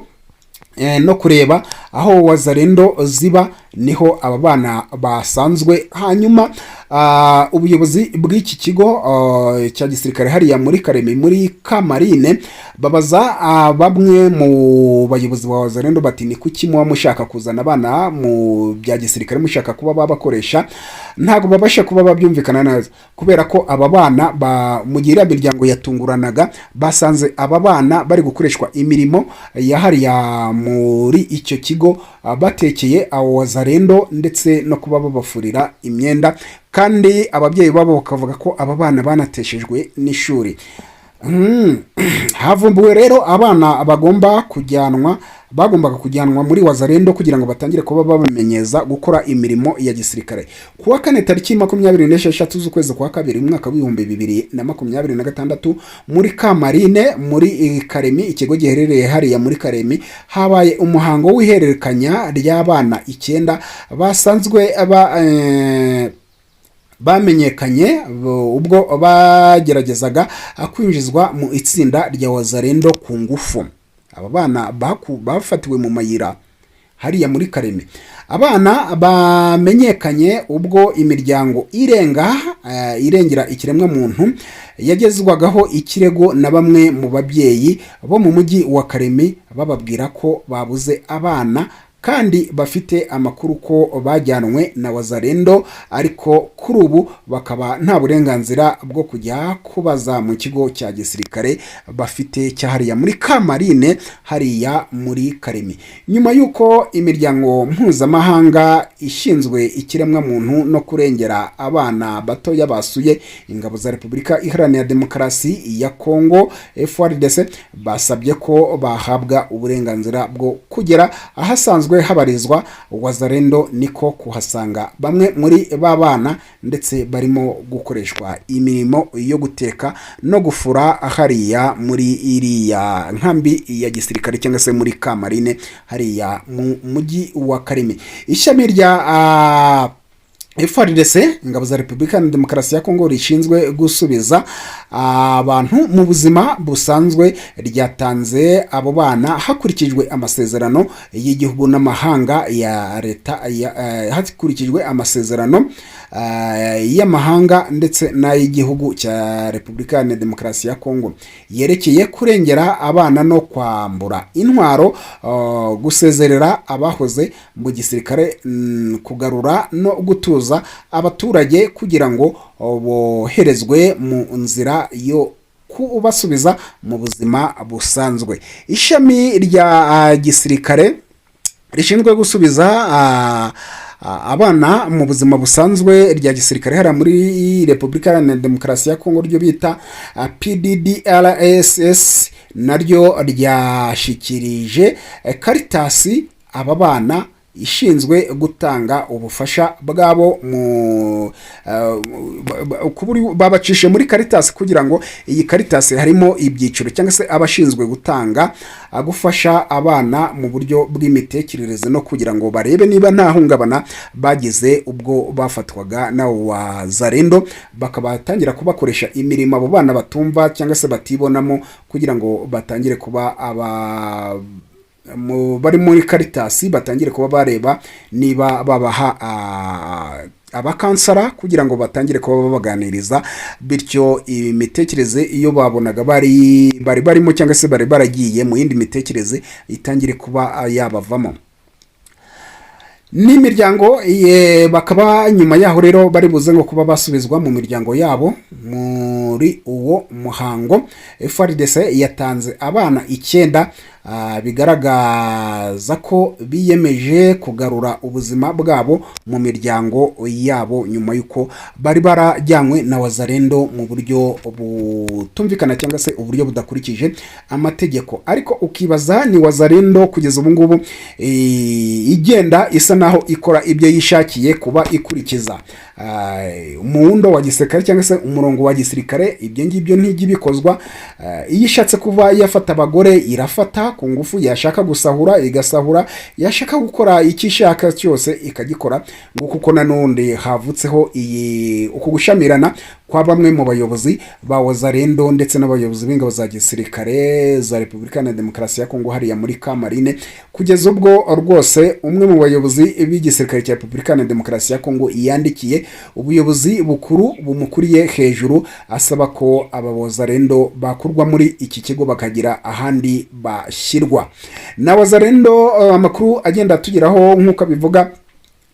no kureba aho Wazalendo ziba, niho aba bana basanzwe. Hanyuma ubuyobozi bw'iki kigo cya gisirikare hariya muri Kalemi muri Kamarine babaza bamwe mu bayobozi ba Wazalendo bati ni kuki muba mushaka kuzana abana mu bya gisirikare mushaka kuba babakoresha? Ntago babasha kuba babyumvikana neza, kubera ko aba bana mugira imiryango yatunguranaga basanze aba bana bari gukoreshwa imirimo ya hariya muri icyo kigo, batekeye abo Wazalendo ndetse no kuba babafurira imyenda, kandi ababyeyi babo bakavuga ko aba bana banateshejwe n'ishuri. Havumbuwe rero abana bagombaga kujyanwa muri Wazalendo kugira ngo batangire kuba babamenyeza gukora imirimo ya gisirikare. Kuwa 4 tariki 26 z'ukwezi kwa kabiri mu mwaka w'2026 muri Kamarine muri Kalemi, ikigo giherereye hariya muri Kalemi, habaye umuhango w'ihererekanya ry'abana 9 basanzwe bamenyekanye ubwo bageragezaga kwinjizwa mu itsinda rya Wazalendo ku ngufu. Aba bana bafatiwe mu mayira hariya muri Karemi. Abana bamenyekanye ubwo imiryango irengera ikiremwa muntu yagezwagaho ikirego na bamwe mu babyeyi bo mu mujyi wa Karemi bababwira ko babuze abana kandi bafite amakuru ko bajyanwe na Wazalendo, ariko kuri ubu bakaba nta burenganzira bwo kujya kubaza mu kigo cya gisirikare bafite cyahariya muri Kamarine hariya muri Karemi. Nyuma y'uko imiryango mpuzamahanga ishinzwe ikiremwa muntu no kurengera abana batoya basuye ingabo za Repubulika Iharanira Demokarasi ya Kongo FARDC, basabye ko bahabwa uburenganzira bwo kugera ahasanzwe habarizwa Wazalendo, niko kuhasanga bamwe muri ba bana ndetse barimo gukoreshwa imirimo yo guteka no gufura hariya muri iriya nkambi ya gisirikare cyangwa se muri Kamarine hariya mu mujyi wa Karemi. Ishami rya FARDC, ingabo za Repubulika ya Demokarasi ya Kongo, rishinzwe gusubiza abantu mu buzima busanzwe, ryatanze abo bana hakurikijwe amasezerano y'igihugu n'amahanga ya leta, hakurikijwe amasezerano y'amahanga ndetse n'ay'igihugu cya Repubulika ya Demokarasi ya Kongo yerekeye kurengera abana no kwambura intwaro, gusezerera abahoze mu gisirikare, kugarura no gutuza abaturage kugira ngo boherezwe mu nzira yo kubasubiza mu buzima busanzwe. Ishami rya gisirikare rishinzwe gusubiza abana mu buzima busanzwe rya gisirikare hariya muri Repubulika ya Demokarasi ya Kongo, ryo bita PDDRSS, naryo ryashikirije Caritas aba bana ishinzwe gutanga ubufasha bwabo mu babacishe muri Caritas, kugira ngo iyi Caritas harimo ibyiciro cyangwa se abashinzwe gutanga gufasha abana mu buryo bw'imitekerereze no kugira ngo barebe niba nta hungabana bagize ubwo bafatwaga na Wazalendo, bakabatangira kubakoresha imirimo abo bana batumva cyangwa se batibonamo, kugira ngo batangire kuba bari muri Caritas batangire kuba bareba niba babaha abakansara, kugira ngo batangire kuba babaganiriza, bityo imitekerereze iyo babonaga barimo cyangwa se bari baragiye mu yindi mitekerereze itangire kuba yabavamo. N'imiryango bakaba nyuma yaho rero bari buze ngo kuba basubizwa mu miryango yabo. Muri uwo muhango FARDC yatanze abana 9 bigaragaza ko biyemeje kugarura ubuzima bwabo mu miryango yabo nyuma yuko bari barajyanywe na Wazalendo mu buryo butumvikana cyangwa se uburyo budakurikije amategeko. Ariko ukibaza, ni Wazalendo kugeza ubu ngubu igenda isa naho ikora ibyo yishakiye kuba ikurikiza umuundo wa gisirikare cyangwa se umurongo wa gisirikare. Ibyo ngibyo ntigibikozwa. Iyo ishatse kuba yafata abagore irafata ku ngufu, yashaka gusahura igasahura, yashaka gukora ikishaka cyose ikagikora, ngo kuko nanone havutseho uku gushamirana kwa bamwe mu bayobozi ba Wazalendo ndetse n'abayobozi b'ingabo za gisirikare za Repubulika ya Demokarasi ya Kongo hariya muri Kamarine, kugeza ubwo rwose umwe mu bayobozi b'igisirikare cya Repubulika ya Demokarasi ya Kongo yandikiye ubuyobozi bukuru bumukuriye hejuru asaba ko aba Wazalendo bakurwa muri iki kigo bakagira ahandi bashyirwa. Na Wazalendo amakuru agenda tugeraho nk'uko bivuga,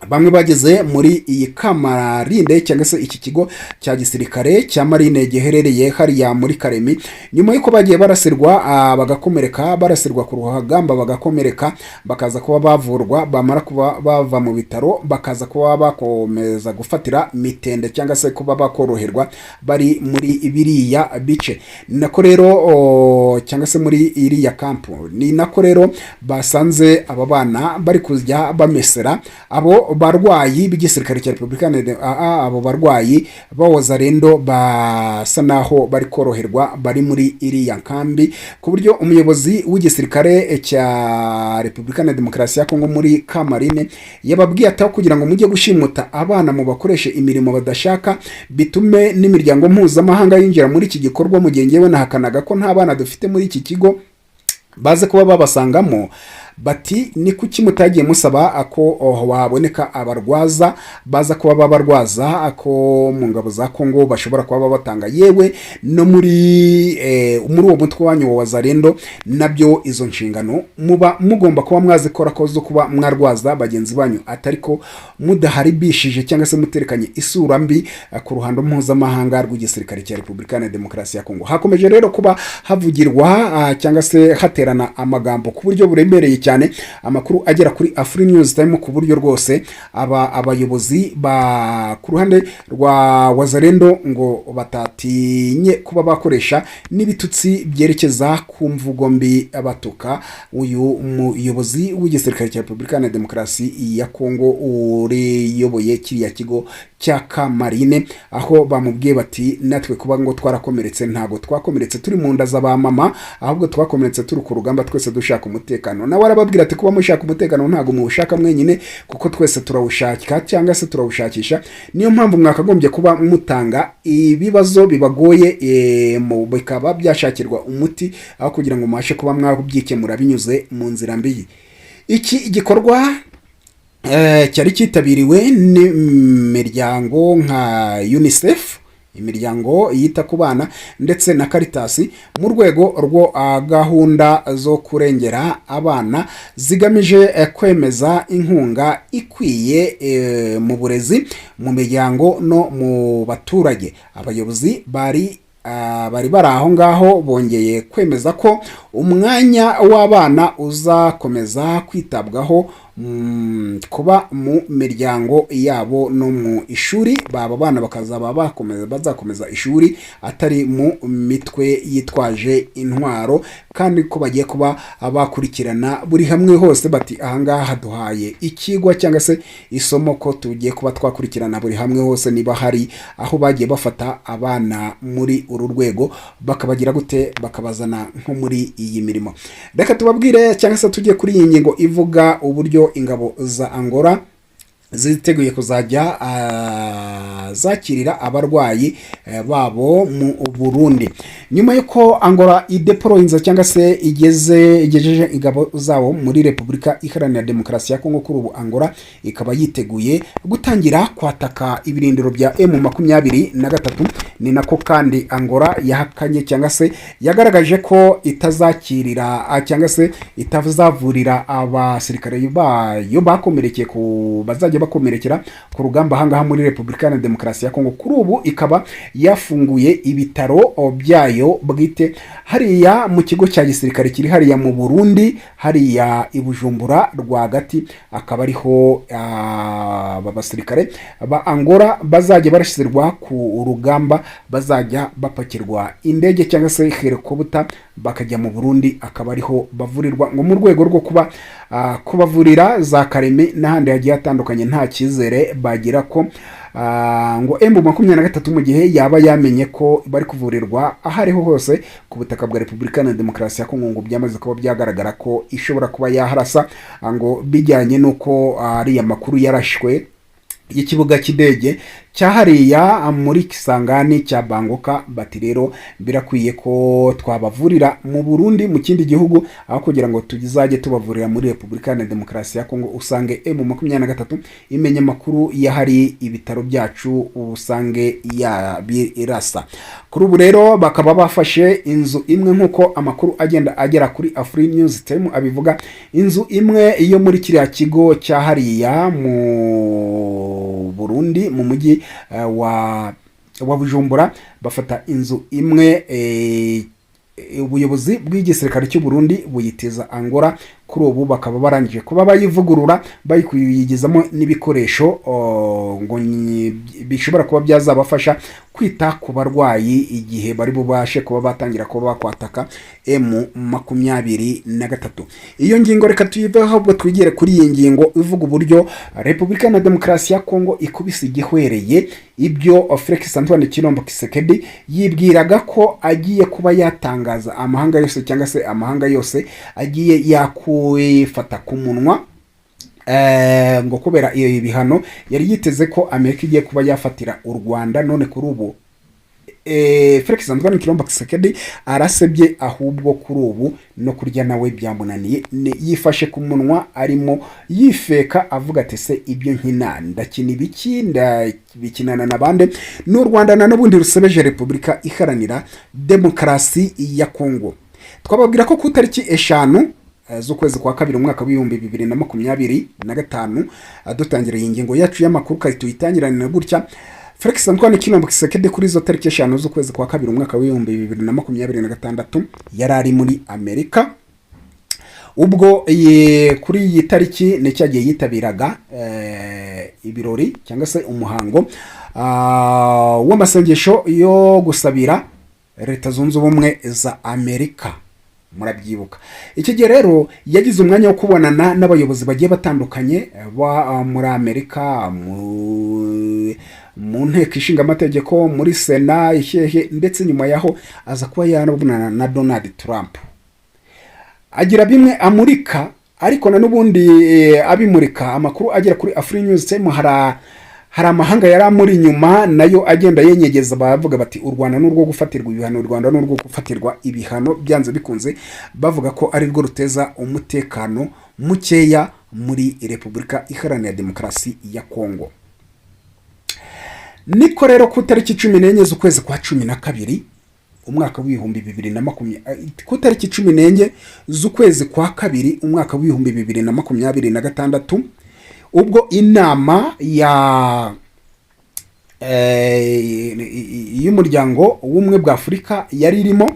bamwe bageze muri iyi Kamarine cyangwa se iki kigo cya gisirikare cya Marine giherereye hariya muri Karemi, nyuma yuko bagiye barasirwa bagakomereka, barasirwa ku ruhagamba bagakomereka, bakaza kuba bavurwa, bamara kuba bava mu bitaro bakaza kuba bakomeza gufatira mitende cyangwa se kuba bakoroherwa bari muri biriya bice. Ni nako rero cyangwa se muri iriya kampu, ni nako rero basanze aba bana bari kujya bamesera abo abo barwayi b'igisirikare cya Repubulika abo barwayi b'Abazalendo basa naho bari koroherwa bari muri iriya nkambi, ku buryo umuyobozi w'igisirikare cya Repubulika na Demokarasi ya Kongo muri Kamarine yababwiye ataho kugira ngo mujye gushimuta abana mu bakoreshe imirimo badashaka, bitume n'imiryango mpuzamahanga yinjira muri iki gikorwa, mu gihe ngewe nahakanaga ko nta bana dufite muri iki kigo baze kuba babasangamo. Bati ni kuki mutagiye musaba ako waboneka abarwaza baza kuba babarwaza ako mu ngabo za Kongo bashobora kuba batanga, yewe no muri uwo mutwe wanyu wa Wazalendo nabyo izo nshingano muba mugomba kuba mwazikora ko zo kuba mwarwaza bagenzi banyu, atariko mudaharibishije cyangwa se muterekanye isura mbi ku ruhando mpuzamahanga rw'igisirikare cya Repubulika na Demokarasi ya Kongo. Hakomeje rero kuba havugirwa cyangwa se haterana amagambo ku buryo buremereye cyane, amakuru agera kuri Afri News Time ku buryo rwose abayobozi ba ku ruhande rwa Wazalendo ngo batatinye kuba bakoresha n'ibitutsi byerekeza ku mvugo mbi abatuka uyu muyobozi w'igisirikare cya Repubulika na Demokarasi ya Kongo uriyoboye kiriya kigo cya Kamarine, aho bamubwiye bati natwe kuba ngo twarakomeretse ntago twakomeretse turi mu nda z'abamama, ahubwo twakomeretse turi ku rugamba twese dushaka umutekano. Nawe arababwira ati kuba mushaka umutekano ntago muwushaka mwenyine, kuko twese turawushaka cyangwa se turawushakisha, niyo mpamvu mwakagombye kuba mutanga ibibazo bibagoye bikaba byashakirwa umuti, aho kugira ngo mubashe kuba mwabyikemura binyuze mu nzira mbi. Iki gikorwa cyari cyitabiriwe n'imiryango nka UNICEF, imiryango yita ku bana, ndetse na Caritas mu rwego rwo gahunda zo kurengera abana zigamije kwemeza inkunga ikwiye mu burezi, mu miryango no mu baturage. Abayobozi bari aho ngaho bongeye kwemeza ko umwanya w'abana uzakomeza kwitabwaho kuba mu miryango yabo no mu ishuri, baba bana bakazaba bazakomeza ishuri atari mu mitwe yitwaje intwaro, kandi ko bagiye kuba bakurikirana buri hamwe hose. Bati ahangaha haduhaye ikigwa cyangwa se isomo ko tugiye kuba twakurikirana buri hamwe hose, niba hari aho bagiye bafata abana muri uru rwego bakabagira gute bakabazana nko muri iyi mirimo. Reka tubabwire cyangwa se tujye kuri iyi ngingo ivuga uburyo ingabo za Angola ziteguye kuzajya zakirira abarwayi babo mu Burundi, nyuma yuko Angola ideployinze cyangwa se igejeje ingabo zabo muri Repubulika Iharanira Demokarasi ya Kongo. Kuri ubu Angola ikaba yiteguye gutangira kwataka ibirindiro bya M23. Ni nako kandi Angola yahakanye cyangwa se yagaragaje ko itazakirira cyangwa se itazavurira abasirikare bayo bakomerekeye bazajya bakomerekera ku rugamba ahangaha muri Repubulika ya Demokarasi ya Kongo. Kuri ubu ikaba yafunguye ibitaro byayo bwite hariya mu kigo cya gisirikare kiri hariya mu Burundi, hariya i Bujumbura rwagati. Akaba ariho abasirikare ba Angola bazajya barashyirwa ku rugamba, bazajya bapakirwa indege cyangwa se helikopter bakajya mu Burundi, akaba ariho bavurirwa ngo mu rwego rwo kuba kubavurira za Kareme n'ahandi hagiye hatandukanye. Nta cyizere bagira ko ngo M23 mu gihe yaba yamenye ko bari kuvurirwa ahariho hose ku butaka bwa Repubulika na Demokarasi ya Kongo, ngo byamaze kuba byagaragara ko ishobora kuba yaharasa, ngo bijyanye nuko ari amakuru yarashwe y'ikibuga cy'indege cyahariya muri Kisangani cya Bangoka. Bati rero birakwiye ko twabavurira mu Burundi, mu kindi gihugu, aho kugira ngo tuzajye tubavurira muri Repubulika ya Demokarasi ya Kongo. Usange M23 imenye amakuru yahari ibitaro byacu, usange yabirasa. Kuri ubu rero bakaba bafashe inzu imwe nk'uko amakuru agenda agera kuri Afri News Time abivuga, inzu imwe iyo muri kiriya kigo cyahariya mu Burundi mu mujyi wa Bujumbura. Bafata inzu imwe ubuyobozi bw'igisirikare cy'u Burundi buyiteza Angola kuri ubu bakaba barangije kuba bayivugurura bayikuyigizamo n'ibikoresho ngo bishobora kuba byazabafasha kwita ku barwayi igihe bari bubashe kuba batangira kuba bakwataka M23. Iyo ngingo reka tuyiveho ahubwo twigire kuri iyi ngingo ivuga uburyo Repubulika na Demokarasi ya Kongo ikubise igihwereye ibyo Felix Antoine Tshilombo Tshisekedi yibwiraga ko agiye kuba yatangaza amahanga yose cyangwa se amahanga yose agiye yakwifata ku munwa ngo kubera iyo bihano yari yiteze ko Amerika igiye kuba yafatira u Rwanda. None kuri ubu Felix Antoine Tshilombo Tshisekedi arasebye, ahubwo kuri ubu no kurya nawe byamunaniye, yifashe ku munwa arimo yifeka avuga ati se ibyo nkina ndakina ibiki, ndabikinana nabande n'u Rwanda na n'ubundi rusebeje Repubulika Iharanira Demokarasi ya Kongo. Twababwira ko ku tariki 5 z'ukwezi kwa kabiri umwaka w'ibihumbi 2025 dutangira iyi ngingo yacu y'amakuru tuyitangirana gutya. Felix Antoine Tshilombo Tshisekedi kuri izo tariki 5 z'ukwezi kwa kabiri umwaka w'ibihumbi 2026 yari ari muri Amerika. Ubwo kuri iyi tariki ni cyagiye yitabiraga ibirori cyangwa se umuhango w'amasengesho yo gusabira Leta Zunze Ubumwe za Amerika. Murabyibuka iki gihe rero yagize umwanya wo kubonana n'abayobozi bagiye batandukanye muri Amerika, mu nteko ishinga amategeko, muri Sena ihehe, ndetse nyuma yaho aza kuba yanabonana na Donald Trump. Agira bimwe amurika, ariko na n'ubundi abimurika amakuru agera kuri Afri News Time hari amahanga yari amuri nyuma nayo agenda yenyegeza bavuga bati u Rwanda n'urwo gufatirwa ibihano, u Rwanda n'urwo gufatirwa ibihano byanze bikunze, bavuga ko ari rwo ruteza umutekano mukeya muri Repubulika Iharanira Demokarasi ya Kongo. Niko rero ku tariki 14 z'ukwezi kwa 12 umwaka w'ibihumbi 2020, ku tariki 14 z'ukwezi kwa kabiri umwaka w'ibihumbi 2026, ubwo inama y'umuryango w'ubumwe bwa Afurika yari irimo,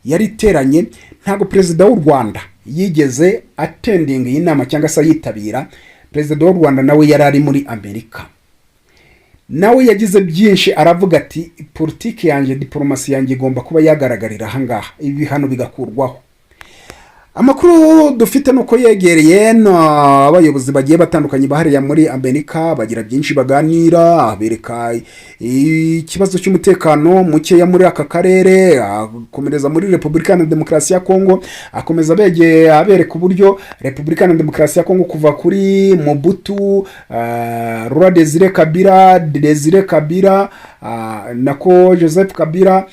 yari iteranye, ntago perezida w'u Rwanda yigeze attending iyi nama cyangwa se yitabira. Perezida w'u Rwanda nawe yari ari muri Amerika, nawe yagize byinshi aravuga ati politiki yanjye, diplomasi yanjye igomba kuba yagaragarira ahangaha, ibihano bigakurwaho. Amakuru dufite nuko yegereye abayobozi bagiye batandukanye bahariya muri Amerika, bagira byinshi baganira, abereka ikibazo cy'umutekano mukeya muri aka karere, akomereza muri Repubulika na Demokarasi ya Kongo, akomeza abereka uburyo Repubulika na Demokarasi ya Kongo kuva kuri Mobutu, Laurent Desire Kabila, nako Joseph Kabila,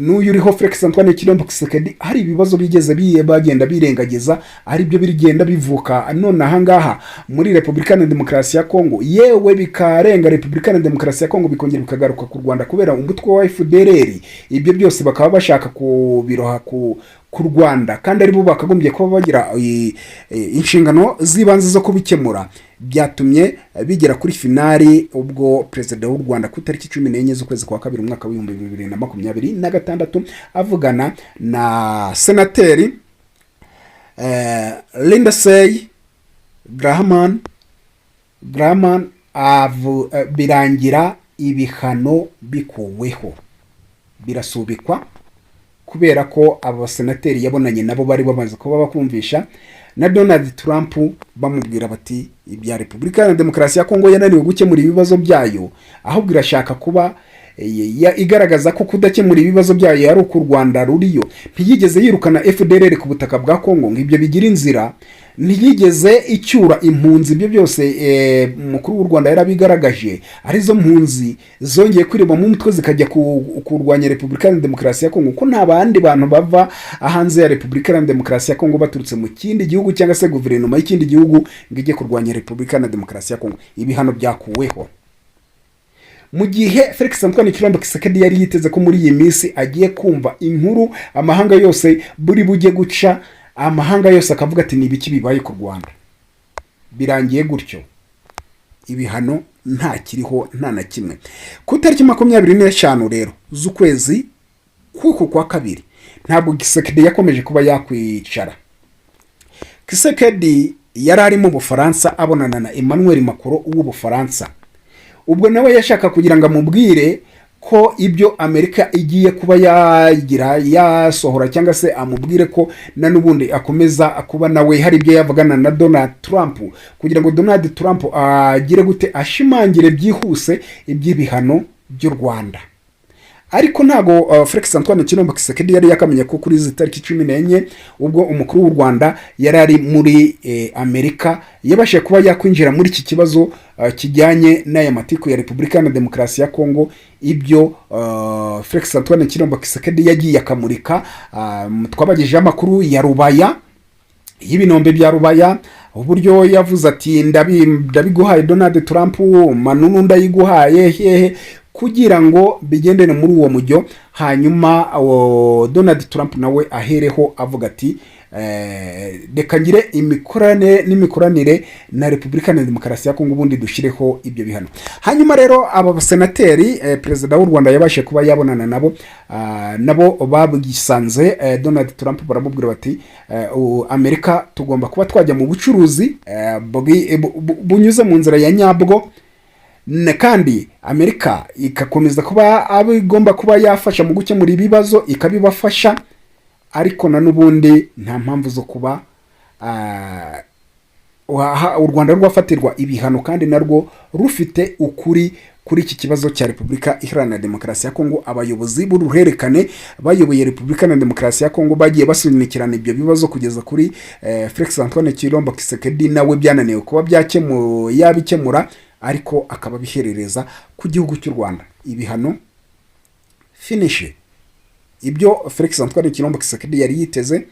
n'uyu uriho Felix Antoine Tshilombo Tshisekedi, hari ibibazo bigeze bagenda birengagiza, ari byo birigenda bivuka none ahangaha muri Repubulika na Demokarasi ya Kongo, yewe bikarenga Repubulika na Demokarasi ya Kongo bikongera bikagaruka ku Rwanda kubera umutwe wa FDLR. Ibyo byose bakaba bashaka kubiroha ku Rwanda, kandi ari bo bakagombye kuba bagira inshingano zibanze zo kubikemura. Byatumye bigera kuri finali ubwo perezida w'u Rwanda ku tariki 14 z'ukwezi kwa kabiri umwaka w'ibihumbi 2026 avugana na senateri Lindsey Graham birangira ibihano bikuweho, birasubikwa kubera ko abasenateri yabonanye nabo bari bamaze kuba bakumvisha na Donald Trump bamubwira bati ibya Repubulika na Demokarasi ya Kongo yananiwe gukemura ibibazo byayo, ahubwo irashaka kuba igaragaza ko kudakemura ibibazo byayo ari uko u Rwanda ruriyo. Ntiyigeze yirukana FDLR ku butaka bwa Kongo ngo ibyo bigira inzira, ntiyigeze icyura impunzi. Ibyo byose mukuru w'u Rwanda yarabigaragaje, arizo mpunzi zongeye kwireba mu mutwe zikajya kurwanya Repubulika na Demokarasi ya Kongo, ko nta bandi bantu bava hanze ya Repubulika na Demokarasi ya Kongo baturutse mu kindi gihugu cyangwa se guverinoma y'ikindi gihugu ngo ijye kurwanya Repubulika na Demokarasi ya Kongo. Ibihano byakuweho mu gihe Felix Antoine Tshilombo Tshisekedi yari yiteze ko muri iyi minsi agiye kumva inkuru amahanga yose buri bujye guca, amahanga yose akavuga ati ni ibiki bibaye ku Rwanda. Birangiye gutyo, ibihano nta kiriho, nta na kimwe. Ku tariki 25 rero z'ukwezi kuko kwa kabiri ntabwo Tshisekedi yakomeje kuba yakwicara, Tshisekedi yari ari mu Bufaransa abonana na Emmanuel Macron w'Ubufaransa. Ubwo nawe yashaka kugira ngo amubwire ko ibyo Amerika igiye kuba yagira yasohora, cyangwa se amubwire ko na n'ubundi akomeza kuba nawe hari ibyo yavugana na Donald Trump, kugira ngo Donald Trump agire gute ashimangire byihuse iby'ibihano by'u Rwanda. Ariko ntago Felix Antoine Tshilombo Tshisekedi yari yakamenye ko kuri izi tariki 14 ubwo umukuru w'u Rwanda yari ari muri Amerika yabashe kuba yakwinjira muri iki kibazo kijyanye n'aya matiku ya Repubulika na Demokarasi ya Kongo. Ibyo Felix Antoine Tshilombo Tshisekedi yagiye akamurika. Twabagejeje amakuru ya Rubaya, y'ibinombe bya Rubaya, uburyo yavuze ati ndabiguhaye Donald Trump, manunu ndayiguhaye hehe, kugira ngo bigendene muri uwo mujyo. Hanyuma Donald Trump nawe ahereho avuga ati reka ngire n'imikoranire na Repubulika na Demokarasi ya Kongo, ubundi dushireho ibyo bihano. Hanyuma rero aba basenateri perezida w'u Rwanda yabashe kuba yabonana nabo babisanze Donald Trump baramubwira bati Amerika tugomba kuba twajya mu bucuruzi bunyuze mu nzira ya nyabwo, kandi Amerika ikakomeza kuba abigomba kuba yafasha mu gukemura ibibazo ikabibafasha, ariko na n'ubundi nta mpamvu zo kuba u Rwanda rwafatirwa ibihano kandi narwo rufite ukuri kuri iki kibazo cya Repubulika Iharanira Demokarasi ya Kongo. Abayobozi b'uruherekane bayoboye Repubulika na Demokarasi ya Kongo bagiye basunikirana ibyo bibazo kugeza kuri Felix Antoine Tshilombo Tshisekedi nawe byananiwe kuba yabikemura, ariko akaba biherereza ku gihugu cy'u Rwanda ibihano finish. Ibyo Felix Antoine Tshilombo Tshisekedi yari yiteze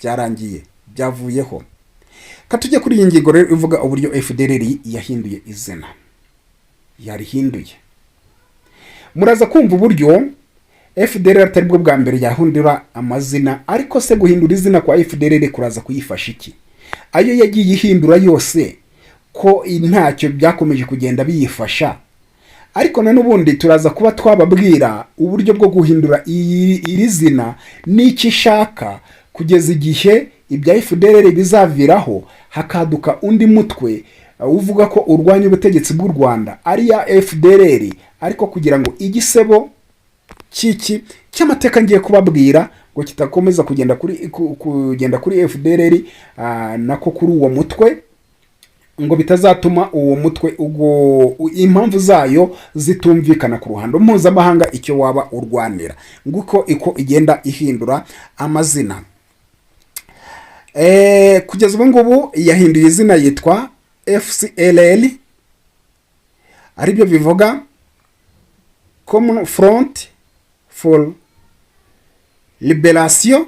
byarangiye, byavuyeho. Katujye kuri iyi ngingo rero ivuga uburyo FDLR yahinduye izina. Yarihinduye. Muraza kumva uburyo FDLR atari bwo bwa mbere yahundura amazina, ariko se guhindura izina kwa FDLR kuraza kuyifasha iki? Ayo yagiye ihindura yose ko ntacyo byakomeje kugenda biyifasha. Ariko na n'ubundi turaza kuba twababwira uburyo bwo guhindura iri zina n'iki shaka, kugeza igihe ibya FDLR bizaviraho hakaduka undi mutwe uvuga ko urwanya ubutegetsi bw'u Rwanda ari ya FDLR, ariko kugira ngo igisebo cy'amateka ngiye kubabwira ngo kitakomeza kugenda kuri FDLR nako kuri uwo mutwe, ngo bitazatuma uwo mutwe impamvu zayo zitumvikana ku ruhando mpuzamahanga icyo waba urwanira. Nguko iko igenda ihindura amazina. Kugeza ubu ngubu yahinduye izina yitwa FCLL, aribyo bivuga Common Front for Liberation.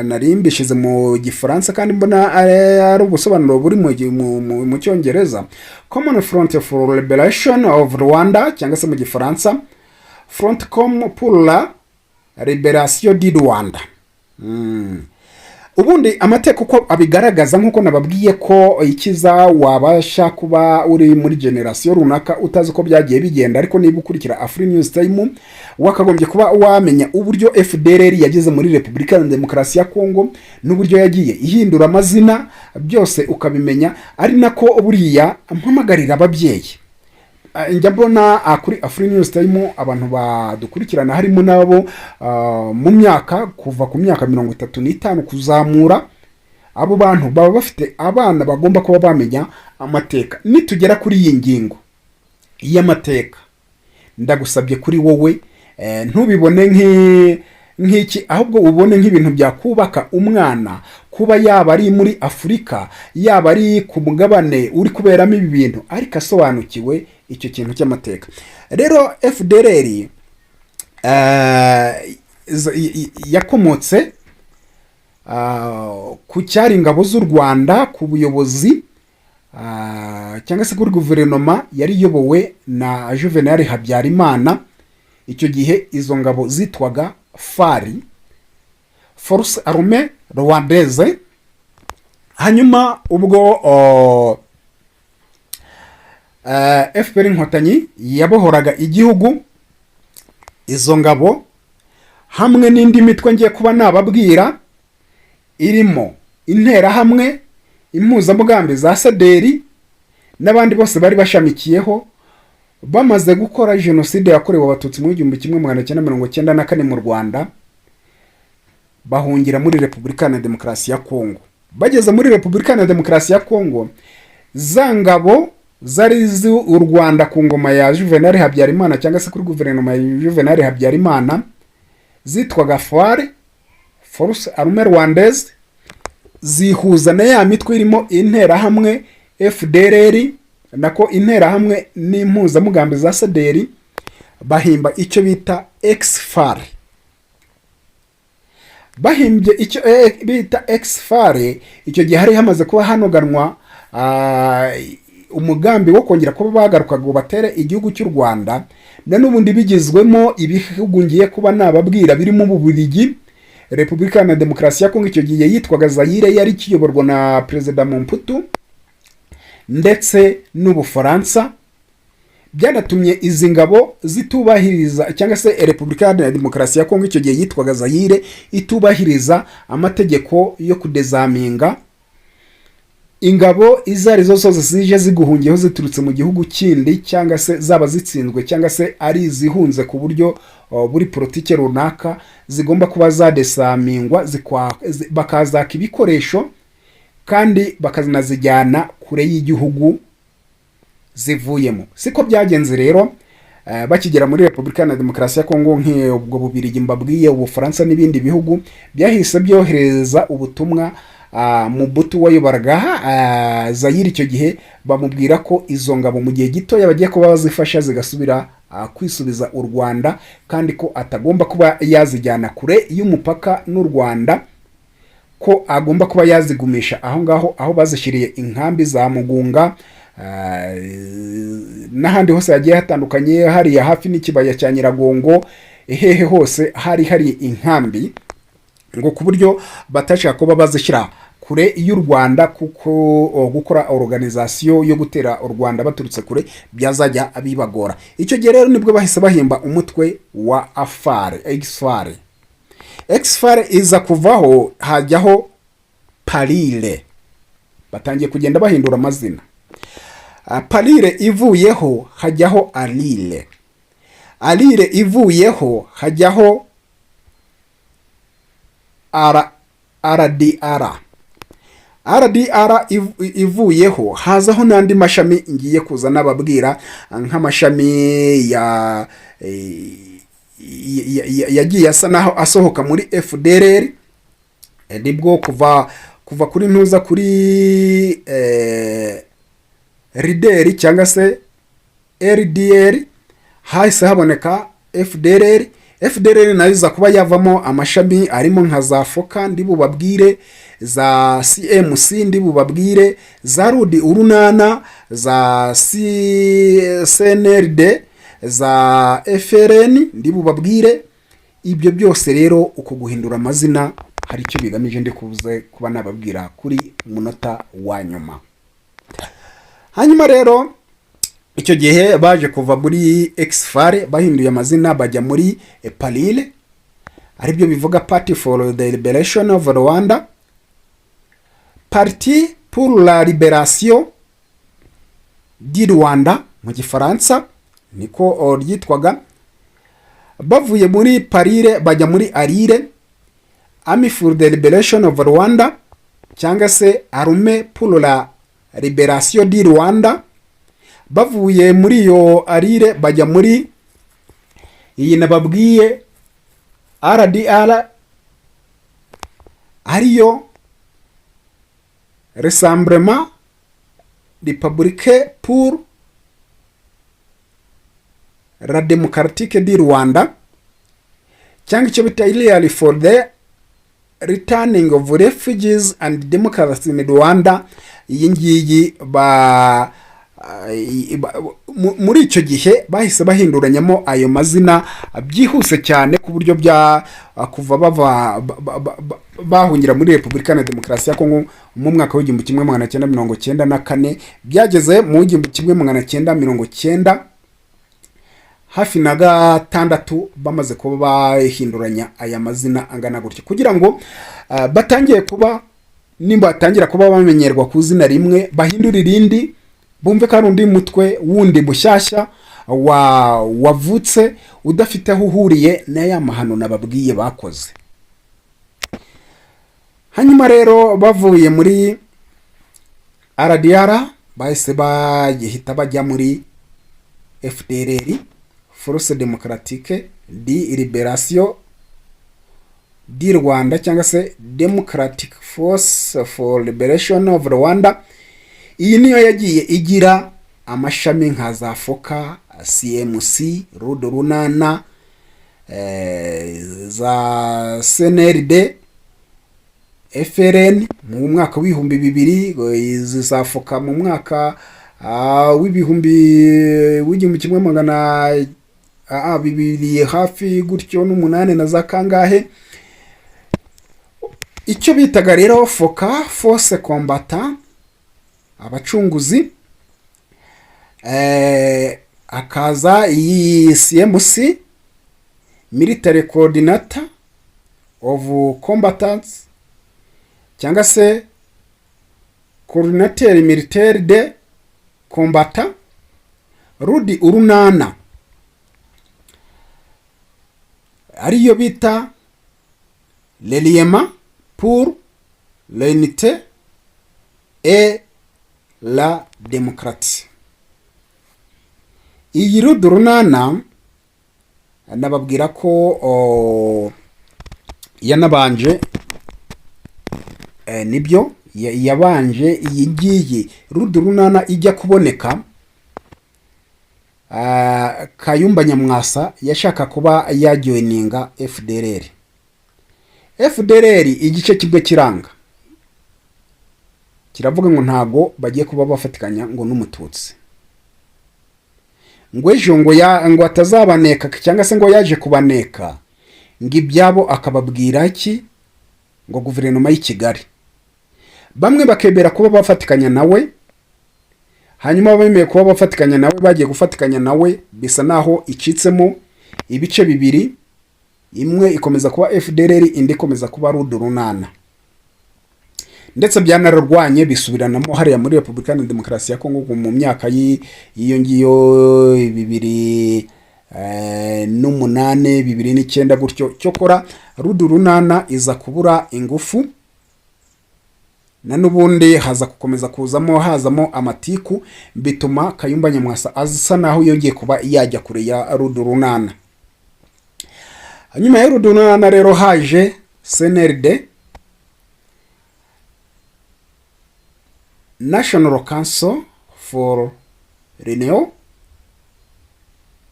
Narimbishize mu Gifaransa kandi mbona ari ubusobanuro buri mu Cyongereza. Common Front for Liberation of Rwanda, cyangwa se mu Gifaransa Front Commun pour la Liberation du Rwanda. Ubundi amateka uko abigaragaza, nkuko nababwiye ko ikiza wabasha kuba uri muri generation runaka utazi ko byagiye bigenda, ariko niba ukurikira Afri News Time wakagombye kuba wamenya uburyo FDLR yageze muri Repubulika ya Demokarasi ya Kongo n'uburyo yagiye ihindura amazina, byose ukabimenya. Ari nako buriya mpamagarira ababyeyi njya mbona kuri Afri News Time abantu badukurikirana harimo nabo mu myaka kuva ku myaka 35 kuzamura. Abo bantu baba bafite abana bagomba kuba bamenya amateka. Nitugera kuri iyi ngingo y'amateka, ndagusabye kuri wowe ntubibone nk'iki, ahubwo ubone nk'ibintu byakubaka umwana, kuba yaba ari muri Afurika, yaba ari ku mugabane uri kuberamo ibi bintu, ariko asobanukiwe icyo kintu cy'amateka. Rero FDLR yakomotse ku cyari ingabo z'u Rwanda, ku buyobozi cyangwa se kuri guverinoma yari iyobowe na Juvenal Habyarimana. Icyo gihe izo ngabo zitwaga FARI, Force Armée Rwandaise. Hanyuma ubwo FPR Inkotanyi yabohoraga igihugu, izo ngabo hamwe n'indi mitwe ngiye kuba nababwira irimo interahamwe, impuzamugambi za saderi n'abandi bose bari bashamikiyeho, bamaze gukora jenoside yakorewe abatutsi mu 1994 mu Rwanda, bahungira muri Repubulika na Demokarasi ya Kongo. Bageze muri Repubulika na Demokarasi ya Kongo, za ngabo zari u Rwanda ku ngoma ya Juvenal Habyarimana cyangwa se kuri guverinoma ya Juvenal Habyarimana, zitwaga FARC, Force Armée Rwandaise, zihuza na ya mitwe irimo interahamwe FDLR nako interahamwe n'impuzamugambi za saderi, bahimba icyo bita ex-FARC. Bahimbye icyo bita ex-FARC, icyo gihe hari hamaze kuba hanoganwa umugambi wo kongera kuba bagarukaga ngo batere igihugu cy'u Rwanda, na n'ubundi bigizwemo ibihugu ngiye kuba nababwira birimo Ububiligi, Repubulika na Demokarasi ya Kongo icyo gihe yitwaga Zaire, yari kiyoborwa na Perezida Mobutu, ndetse n'Ubufaransa. Byanatumye izi ngabo zitubahiriza cyangwa se Repubulika na Demokarasi ya Kongo icyo gihe yitwaga Zaire itubahiriza amategeko yo kudezaminga ingabo izari zo zose zije ziguhungiyeho ziturutse mu gihugu kindi, cyangwa se zaba zitsinzwe cyangwa se ari zihunze ku buryo buri politike runaka, zigomba kuba zadesamingwa, bakazaka ibikoresho kandi bakanazijyana kure y'igihugu zivuyemo. Siko byagenze rero. Bakigera muri Repubulika na Demokarasi ya Kongo, nk'ubwo Bubiligi mbabwiye, Ubufaransa n'ibindi bihugu byahise byohereza ubutumwa Mobutu wayoboraga Zaire icyo gihe, bamubwira ko izo ngabo mu gihe gito bagiye kuba bazifasha zigasubira kwisubiza u Rwanda, kandi ko atagomba kuba yazijyana kure y'umupaka n'u Rwanda, ko agomba kuba yazigumisha aho ngaho aho bazishyiriye inkambi za Mugunga n'ahandi hose hagiye hatandukanye, hariya hafi n'ikibaya cya Nyiragongo, hehe hose hari inkambi, ngo ku buryo batashaka kuba bazishyira kure y'u Rwanda, kuko gukora organization yo gutera u Rwanda baturutse kure byazajya bibagora. Icyo gihe rero nibwo bahise bahimba umutwe wa ex-FARC. Ex-FARC iza kuvaho hajyaho Parire, batangiye kugenda bahindura amazina. Parire ivuyeho hajyaho Alire, Alire ivuyeho hajyaho RDR, RDR ivuyeho hazaho n'andi mashami ngiye kuza nababwira, nk'amashami yagiye asa naho asohoka muri FDLR. Nibwo kuva kuri ntuza kuri RDR cyangwa se RDR hahise haboneka FDLR. FDLR nayo iza kuba yavamo amashami arimo nka za Foka ndi bubabwire, za CMC ndi bubabwire, za Rudi Urunana, za CNRD, za FRN ndi bubabwire. Ibyo byose rero uko guhindura amazina hari icyo bigamije ndi kubuze kuba nababwira kuri munota wa nyuma. Hanyuma rero icyo gihe baje kuva muri ex-FARC bahinduye amazina bajya muri Parire, aribyo bivuga Parti for the Liberation of Rwanda, Parti pour la Libération du Rwanda mu Gifaransa niko ryitwaga. Bavuye muri Parire bajya muri Alire, Army for the Liberation of Rwanda cyangwa se Armée pour la Libération du Rwanda. Bavuye muri iyo Alire bajya muri iyi nababwiye RDR, ariyo Rassemblement Républicain pour la Démocratique du Rwanda, cyangwa icyo bita Rally for the Returning of Refugees and Democracy in Rwanda. Iyi ngiyi muri icyo gihe bahise bahinduranyamo ayo mazina byihuse cyane, ku buryo kuva bahungira muri Repubulika na Demokarasi ya Kongo mu mwaka w'1994 byageze mu 1990 hafi na gatandatu bamaze kuba bahinduranya aya mazina angana gutyo, kugira ngo batangiye kuba nimba batangira kuba bamenyerwa ku izina rimwe bahindura irindi, bumve ko ari undi mutwe wundi bushyashya wavutse udafite aho uhuriye n'aya mahano nababwiye bakoze. Hanyuma rero bavuye muri RDR bahise bagihita bajya muri FDLR, Force Democratique de Liberation di Rwanda, cyangwa se Democratic Force for Liberation of Rwanda. Iyi niyo yagiye igira amashami nka za FOCA, CMC, Rudo Runana, za CNRD, FRN mu mwaka w'ibihumbi 2000, za FOCA mu mwaka w'igihumbi kimwe magana bibiri hafi gutyo n'umunani na za kangahe. Icyo bitaga rero FOCA, Force Combatant, abacunguzi, akaza iyi CMC, Military Coordinator of Combatants, cyangwa se Coordinateur Militaire de Combatant. Rudi Urunana ariyo bita l'Eliema pour l'unité et la démocratie. Iyi Rudi Urunana nababwira ko yanabanje nibyo yabanje iyi ngiyi Rudi Urunana ijya kuboneka. Kayumba Nyamwasa yashaka kuba yajoininga FDLR. FDLR igice kimwe kiranga, kiravuga ngo ntago bagiye kuba bafatikanya ngo n'umututsi, ngo ejo ngo atazabaneka cyangwa se ngo yaje kubaneka, ngo ibyabo akababwira iki, ngo guverinoma y'i Kigali. Bamwe bakebera kuba bafatikanya nawe, hanyuma bemeye kuba bafatikanya nawe, bagiye gufatikanya nawe bisa naho icitsemo ibice bibiri, imwe ikomeza kuba FDLR, indi ikomeza kuba Rudi Urunana, ndetse byanararwanye bisubiranamo hariya muri Repubulika ya Demokarasi ya Kongo mu myaka y'iyo ngiyo 2008 2009 gutyo. Cyokora Rudi Urunana iza kubura ingufu, na nubundi haza gukomeza hazamo amatiku, bituma Kayumba Nyamwasa asa naho yongeye kuba yajya kure ya Rudi Urunana. Hanyuma ya Rudi Urunana rero haje CNRD, National Council for Renewal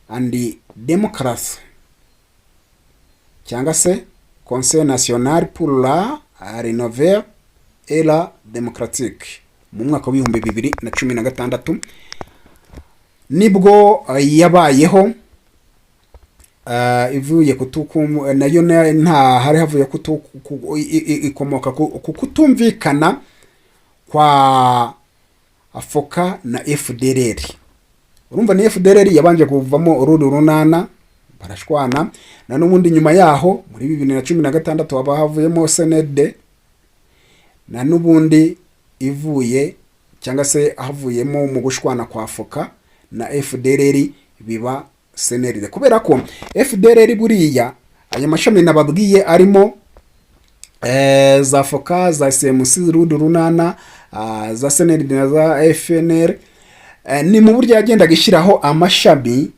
and Democracy, cyangwa se Conseil National pour la Rénovation et la Démocratique, mu mwaka w'ibihumbi 2016 nibwo yabayeho. Ivuye nayo nta hari havuye ikomoka ku kutumvikana kwa FOCA na FDLR. Urumva ni FDLR yabanje kuvamo Rudi Urunana, barashwana, na n'ubundi nyuma yaho muri 2016 haba havuyemo CNRD, na n'ubundi ivuye cyangwa se havuyemo mu gushwana kwa FOCA na FDLR biba CNRD, kubera ko FDLR buriya aya mashami nababwiye arimo za FOCA, za CMC, Rudi Urunana, za CNRD na za FNL, ni mu buryo yagendaga ishyiraho amashami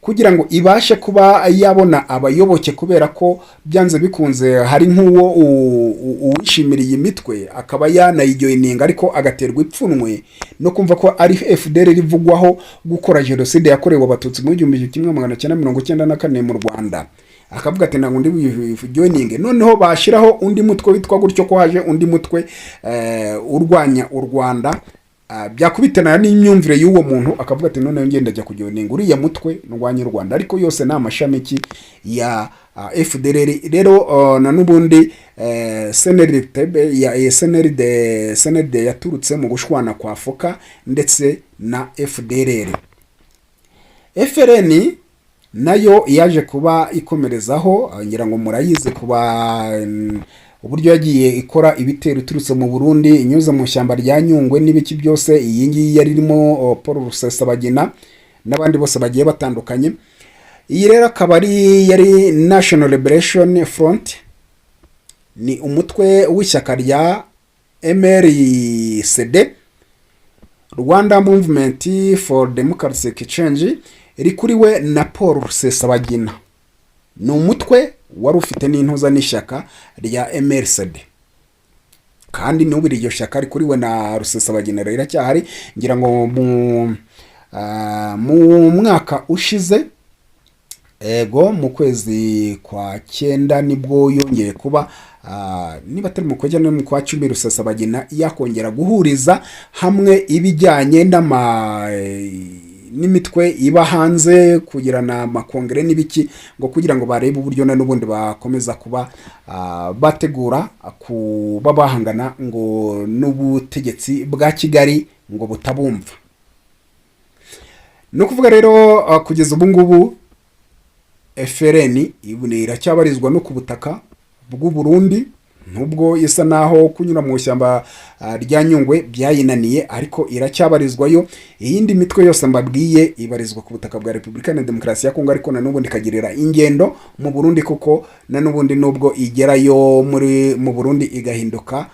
kugira ngo ibashe kuba yabona abayoboke, kubera ko byanze bikunze hari nk'uwo uwishimiriye imitwe akaba yanayijoininga ariko agaterwa ipfunwe no kumva ko ari FDLR ivugwaho gukora genocide yakorewe abatutsi mu 1994 mu Rwanda, akavuga ati ntabwo ndi joining. Noneho bashiraho undi mutwe witwa gutyo ko haje undi mutwe urwanya u Rwanda, byakubitana n'imyumvire y'uwo muntu, akavuga ati none ngenda jya kujoininga uriya mutwe ndwanya u Rwanda, ariko yose na amashami ki ya FDLR. Rero na nubundi CNRD yaturutse mu gushwana kwa FOCA ndetse na FDLR. FRN nayo yaje kuba ikomerezaho, ngira ngo murayizi kuba uburyo yagiye ikora ibitero iturutse mu Burundi inyuze mu ishyamba rya Nyungwe n'ibiki byose. Iyi ngiyi yari irimo Paul Rusesabagina n'abandi bose bagiye batandukanye. Iyi rero akaba yari National Liberation Front, ni umutwe w'ishyaka rya MRCD, Rwanda Movement for Democratic Change, rikuriwe na Paul Rusesabagina. Ni umutwe wari ufite n'intuza n'ishyaka rya MRCD, kandi n'ubu iryo shyaka rikuriwe na Rusesabagina riracyahari. Ngira ngo mu mwaka ushize, ego mu kwezi kwa 9 nibwo yongeye kuba niba atari mu kwejya no mu kwa 10 Rusesabagina yakongera guhuriza hamwe ibijyanye n'imitwe iba hanze kugirana amakongere n'ibiki, ngo kugira ngo barebe uburyo n'ubundi bakomeza kuba bategura kuba bahangana ngo n'ubutegetsi bwa Kigali ngo butabumva. No kuvuga rero kugeza ubu ngubu FRN iracyabarizwa no ku butaka bw'u Burundi, nubwo isa naho kunyura mu ishyamba rya Nyungwe byayinaniye, ariko iracyabarizwayo. Iyindi mitwe yose mbabwiye ibarizwa ku butaka bwa Repubulika ya Demokarasi ya Kongo, ariko nanubundi ikagirira ingendo mu Burundi, kuko nanubundi nubwo igerayo mu Burundi igahinduka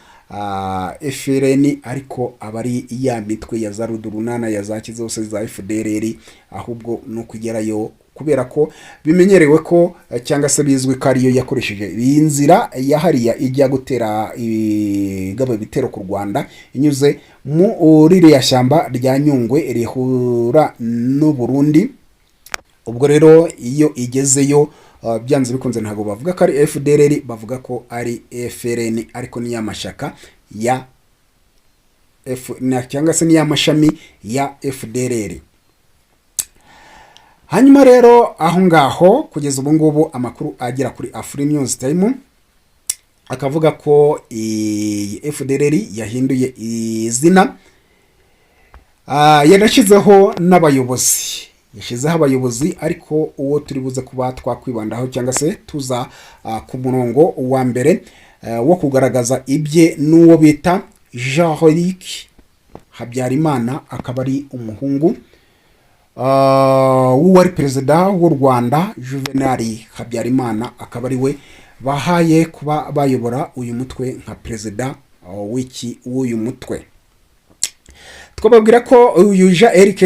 FRN, ariko abari ya mitwe ya za Rudurunana ya za Kizose za FDLR, ahubwo no kugerayo kubera ko bimenyerewe ko cyangwa se bizwi ko ariyo yakoresheje iyi nzira yahariya ijya gutera igaba bitero ku Rwanda inyuze mu ririya shyamba rya Nyungwe rihura n'u Burundi. Ubwo rero iyo igezeyo byanze bikunze ntago bavuga ko ari FDLR, bavuga ko ari FRN, ariko ni y'amashaka ya cyangwa se ni y'amashami ya FDLR. Hanyuma rero aho ngaho kugeza ubu ngubu amakuru agera kuri Afri News Time akavuga ko FDLR yahinduye izina, yarashizeho n'abayobozi, yashizeho abayobozi, ariko uwo turi buze kuba twakwibandaho cyangwa se tuza ku murongo wa mbere wo kugaragaza ibye n'uwo bita Jean-Luc Habyarimana, akaba ari umuhungu wari perezida w'u Rwanda Juvenal Habyarimana, akaba ari we bahaye kuba bayobora uyu mutwe nka perezida w'uyu mutwe. Twababwira ko uyu Jean Eric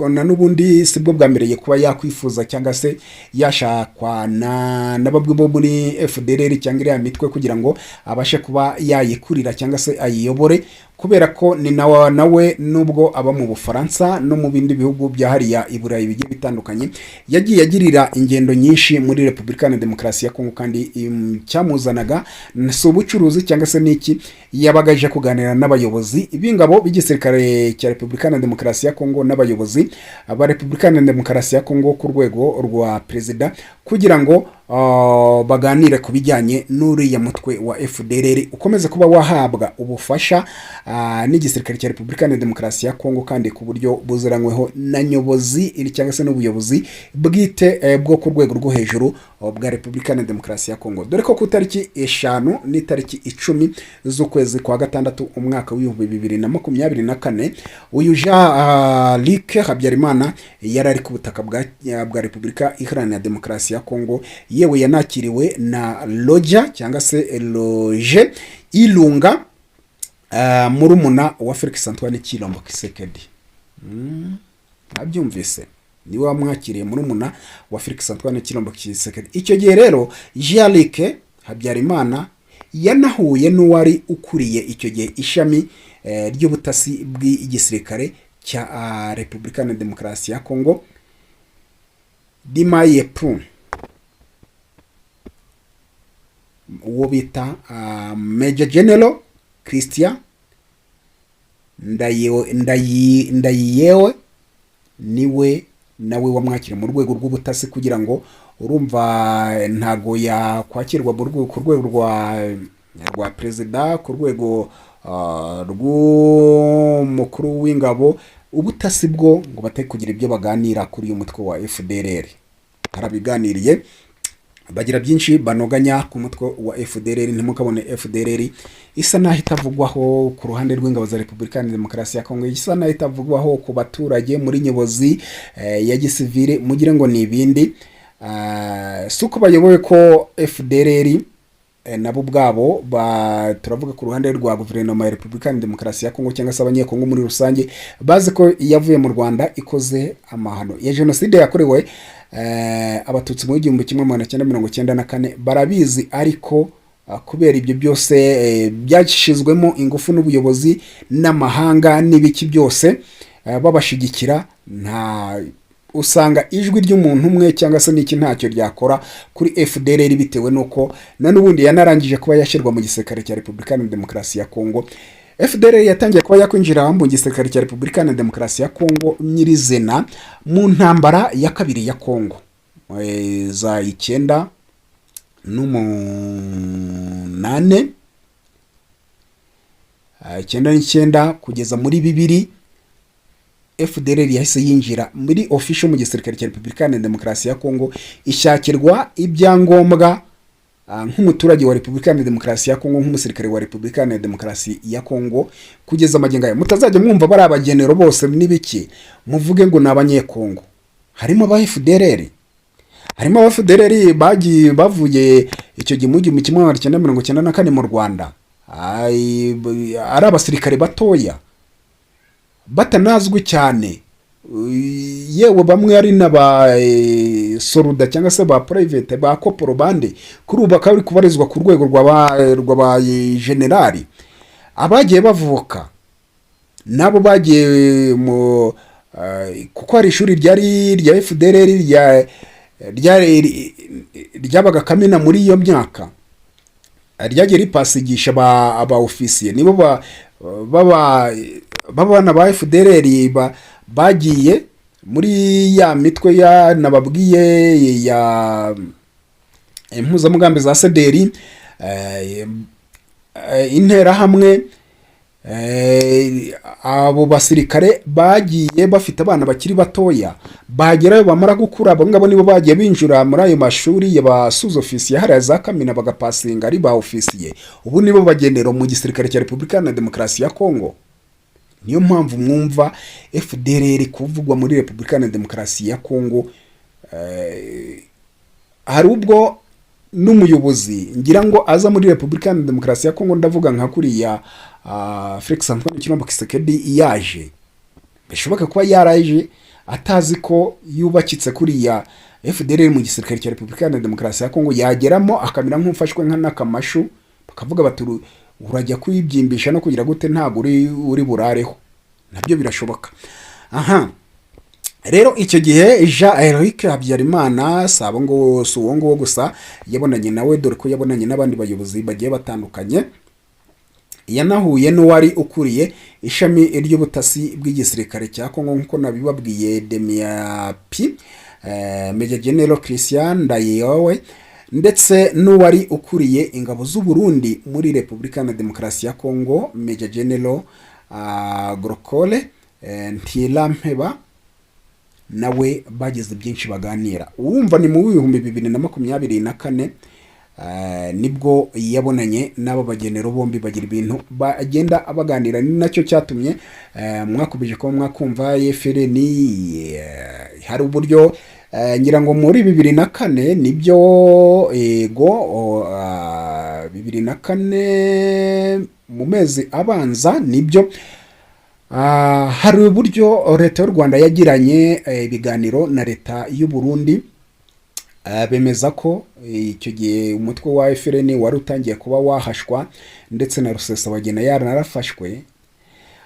na n'ubundi sibwo bwa mbere kuba yakwifuza cyangwa se yashakwa na babwe bo muri FDLR cyangwa iriya mitwe kugira ngo abashe kuba yayikurira cyangwa se ayiyobore, kubera ko ni nawe nubwo aba mu Bufaransa no mu bindi bihugu bya hariya i Burayi bigiye bitandukanye, yagiye agirira ingendo nyinshi muri Repubulika ya Demokarasi ya Kongo, kandi cyamuzanaga si ubucuruzi cyangwa se niki, yabagaje kuganira n'abayobozi b'ingabo b'igisirikare cya Repubulika ya Demokarasi ya Kongo n'abayobozi ba Repubulika ya Demokarasi ya Kongo ku rwego rwa perezida, kugira ngo baganire ku bijyanye n'uriya mutwe wa FDLR ukomeze kuba wahabwa ubufasha n'igisirikare cya Repubulika ya Demokarasi ya Kongo, kandi ku buryo buziranyweho na nyobozi cyangwa se n'ubuyobozi bwite bwo ku rwego rwo hejuru bwa Repubulika ya Demokarasi ya Kongo. Dore ko ku tariki 5 n'itariki 10 z'ukwezi kwa gatandatu umwaka w'2024 uyu Jean-Luc Habyarimana yari ari ku butaka bwa Repubulika Iharanira Demokarasi ya Kongo, yewe yanakiriwe na Roger cyangwa se Roger Ilunga, murumuna wa Felix Antoine Tshilombo Tshisekedi. Abyumvise niwe wamwakiriye, murumuna wa Felix Antoine Tshilombo Tshisekedi. Icyo gihe rero Jean-Luc Habyarimana yanahuye n'uwari ukuriye icyo gihe ishami ry'ubutasi bw'igisirikare cya Repubulika ya Demokarasi ya Kongo, Dimayepu, uwo bita Major General Christian Ndayiyewe, niwe nawe wamwakira mu rwego rw'ubutasi, kugira ngo urumva ntago yakwakirwa ku rwego rwa perezida, ku rwego rw'umukuru w'ingabo, ubutasi bwo ngo batari kugira ibyo baganira kuri uyu mutwe wa FDLR. harabiganiriye, bagira byinshi banoganya ku mutwe wa FDLR. Ntimukabone FDLR isa naho itavugwaho ku ruhande rw'ingabo za Repubulika ya Demokarasi ya Kongo, isa naho itavugwaho ku baturage muri nyobozi ya gisivile, mugire ngo ni ibindi. Suko bayoboye ko FDLR nabo ubwabo turavuga ku ruhande rwa guverinoma ya Repubulika ya Demokarasi ya Kongo cyangwa se abanyekongo muri rusange, bazi ko yavuye mu Rwanda ikoze amahano ya jenoside yakorewe abatutsi mu 1994 barabizi, ariko kubera ibyo byose byashizwemo ingufu n'ubuyobozi n'amahanga n'ibiki byose babashigikira, nta usanga ijwi ry'umuntu umwe cyangwa se n'iki ntacyo ryakora kuri FDLR, bitewe nuko na n'ubundi yanarangije kuba yashyirwa mu gisirikare cya Repubulika ya Demokarasi ya Kongo. FDLR yatangiye kuba yakwinjira mu gisirikare cya Repubulika ya Demokarasi ya Kongo nyirizina mu ntambara ya kabiri ya Kongo za 1998 kugeza muri 2000. FDLR yahise yinjira muri official mu gisirikare cya Repubulika ya Demokarasi ya Kongo, ishakirwa ibyangombwa nk'umuturage wa Repubulika ya Demokarasi ya Kongo, nk'umusirikare wa Repubulika ya Demokarasi ya Kongo kugeza amagingo. Mutazajya mwumva bari abagenero bose n'ibiki muvuge ngo nabanyekongo. Harimo aba FDLR, harimo aba FDLR bavuye icyo gimugi mu 1994 mu Rwanda, ari abasirikare batoya batanazwi cyane, yewe bamwe ari n'aba soruda cyangwa se ba private ba koporo bande, kuri ubu bakaba bari kubarizwa ku rwego rw'aba generali. Abagiye bavuka nabo bagiye mu kuko hari ishuri rya FDLR ryabaga Kamena muri iyo myaka, ryagiye ripasigisha aba ofisiye, nibo babana ba FDLR bagiye muri ya mitwe ya nababwiye ya impuzamugambi za CDR, intera hamwe. Abo basirikare bagiye bafite abana bakiri batoya, bagerayo bamara gukura, abo ngabo nibo bagiye binjura muri ayo mashuri y'abasuza ofisiye hariya za Kamena bagapasinga ari ba ofisiye. Ubu nibo bagendera mu gisirikare cya Repubulika ya Demokarasi ya Kongo. Niyo mpamvu mwumva FDLR kuvugwa muri Repubulika ya Demokarasi ya Kongo. Hari ubwo n'umuyobozi ngira ngo aza muri Repubulika ya Demokarasi ya Kongo, ndavuga nka kuriya Felix Antoine Tshilombo Tshisekedi yaje, bishoboka kuba yaraje atazi ko yubakitse kuriya FDLR mu gisirikare cya Repubulika ya Demokarasi ya Kongo, yageramo akamera nk'umfashwe nk'akamashu, bakavuga bati urajya kwibyimbisha no kugira gute ntago uri burareho, nabyo birashoboka. Rero icyo gihe Jean Eric Habyarimana sabo ngo suwongo gusa yabonanye nawe, dore ko yabonanye n'abandi bayobozi bagiye batandukanye. Yanahuye n'uwari ukuriye ishami ry'ubutasi bw'igisirikare cya Kongo nkuko nabibabwiye, Demiapi Major General Christian Ndayewe, ndetse n'uwari ukuriye ingabo z'u Burundi muri Repubulika ya Demokarasi ya Kongo, Major General Grokole Ntirampeba, nawe bageze byinshi baganira. Urumva ni mu 2024 nibwo yabonanye n'aba bagenero bombi, bagira ibintu bagenda baganira. Ni nacyo cyatumye mwakubije ko mwakumva FRN hari uburyo ngira ngo muri 2004 nibyo ego 2004 mu mezi abanza nibyo hari uburyo leta y'u Rwanda yagiranye ibiganiro na leta y'u Burundi, bemeza ko icyo gihe umutwe wa FRN wari utangiye kuba wahashwa, ndetse na Rusesabagina yaranarafashwe.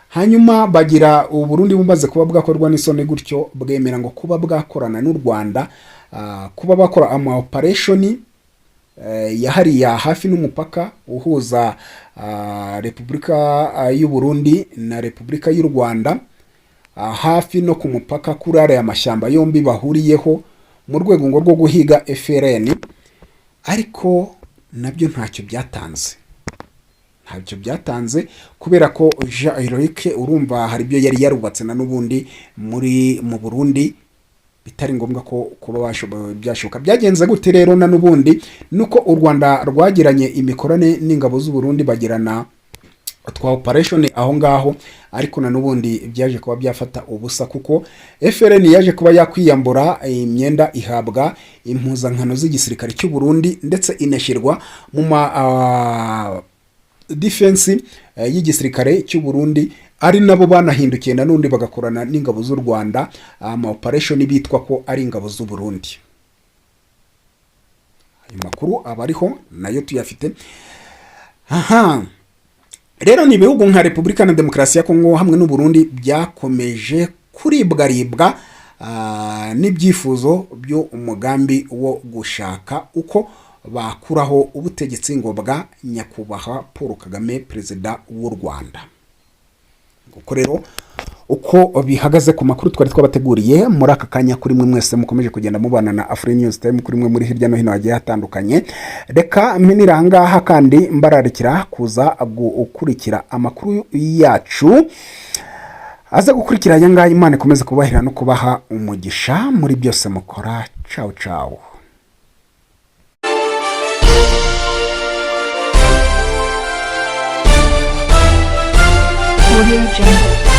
Hanyuma bagira u Burundi bumaze kuba bwakorwa n'isoni gutyo, bwemera ngo kuba bwakorana n'u Rwanda, kuba bakora ama operation yahariya hafi n'umupaka uhuza Repubulika y'u Burundi na Repubulika y'u Rwanda, hafi no ku mupaka kuri aya mashyamba yombi bahuriyeho mu rwego ngo rwo guhiga FRN. Ariko nabyo ntacyo byatanze, kubera ko Jean Eric urumva hari ibyo yari yarubatse na n'ubundi mu Burundi, bitari ngombwa ko kuba byashoboka. Byagenze gute rero na n'ubundi nuko u Rwanda rwagiranye imikorane n'ingabo z'u Burundi, bagirana twa operation aho ngaho, ariko na n'ubundi byaje kuba byafata ubusa kuko FRN yaje kuba yakwiyambura imyenda, ihabwa impuzankano z'igisirikare cy'u Burundi ndetse inashyirwa mu ma defense y'igisirikare cy'u Burundi, ari nabo banahindukiye na n'undi bagakorana n'ingabo z'u Rwanda, ama operation bitwa ko ari ingabo z'u Burundi. Ayo makuru abariho nayo tuyafite. Rero ni ibihugu nka Repubulika na Demokarasi ya Kongo hamwe n'u Burundi byakomeje kuribwaribwa n'ibyifuzo byo umugambi wo gushaka uko bakuraho ubutegetsi ngo bwa nyakubahwa Paul Kagame, perezida w'u Rwanda. Uko rero uko bihagaze ku makuru twari twabateguriye muri aka kanya, kuri mwe mwese mukomeje kugenda mubana na Afri News Time, kuri mwe muri hirya no hino hagiye hatandukanye. Reka miniranga aha kandi mbararikira kuza gukurikira amakuru yacu, aza gukurikira yanga. Imana ikomeze kubahira no kubaha umugisha muri byose mukora. Ciao ciao. Audio Jungle.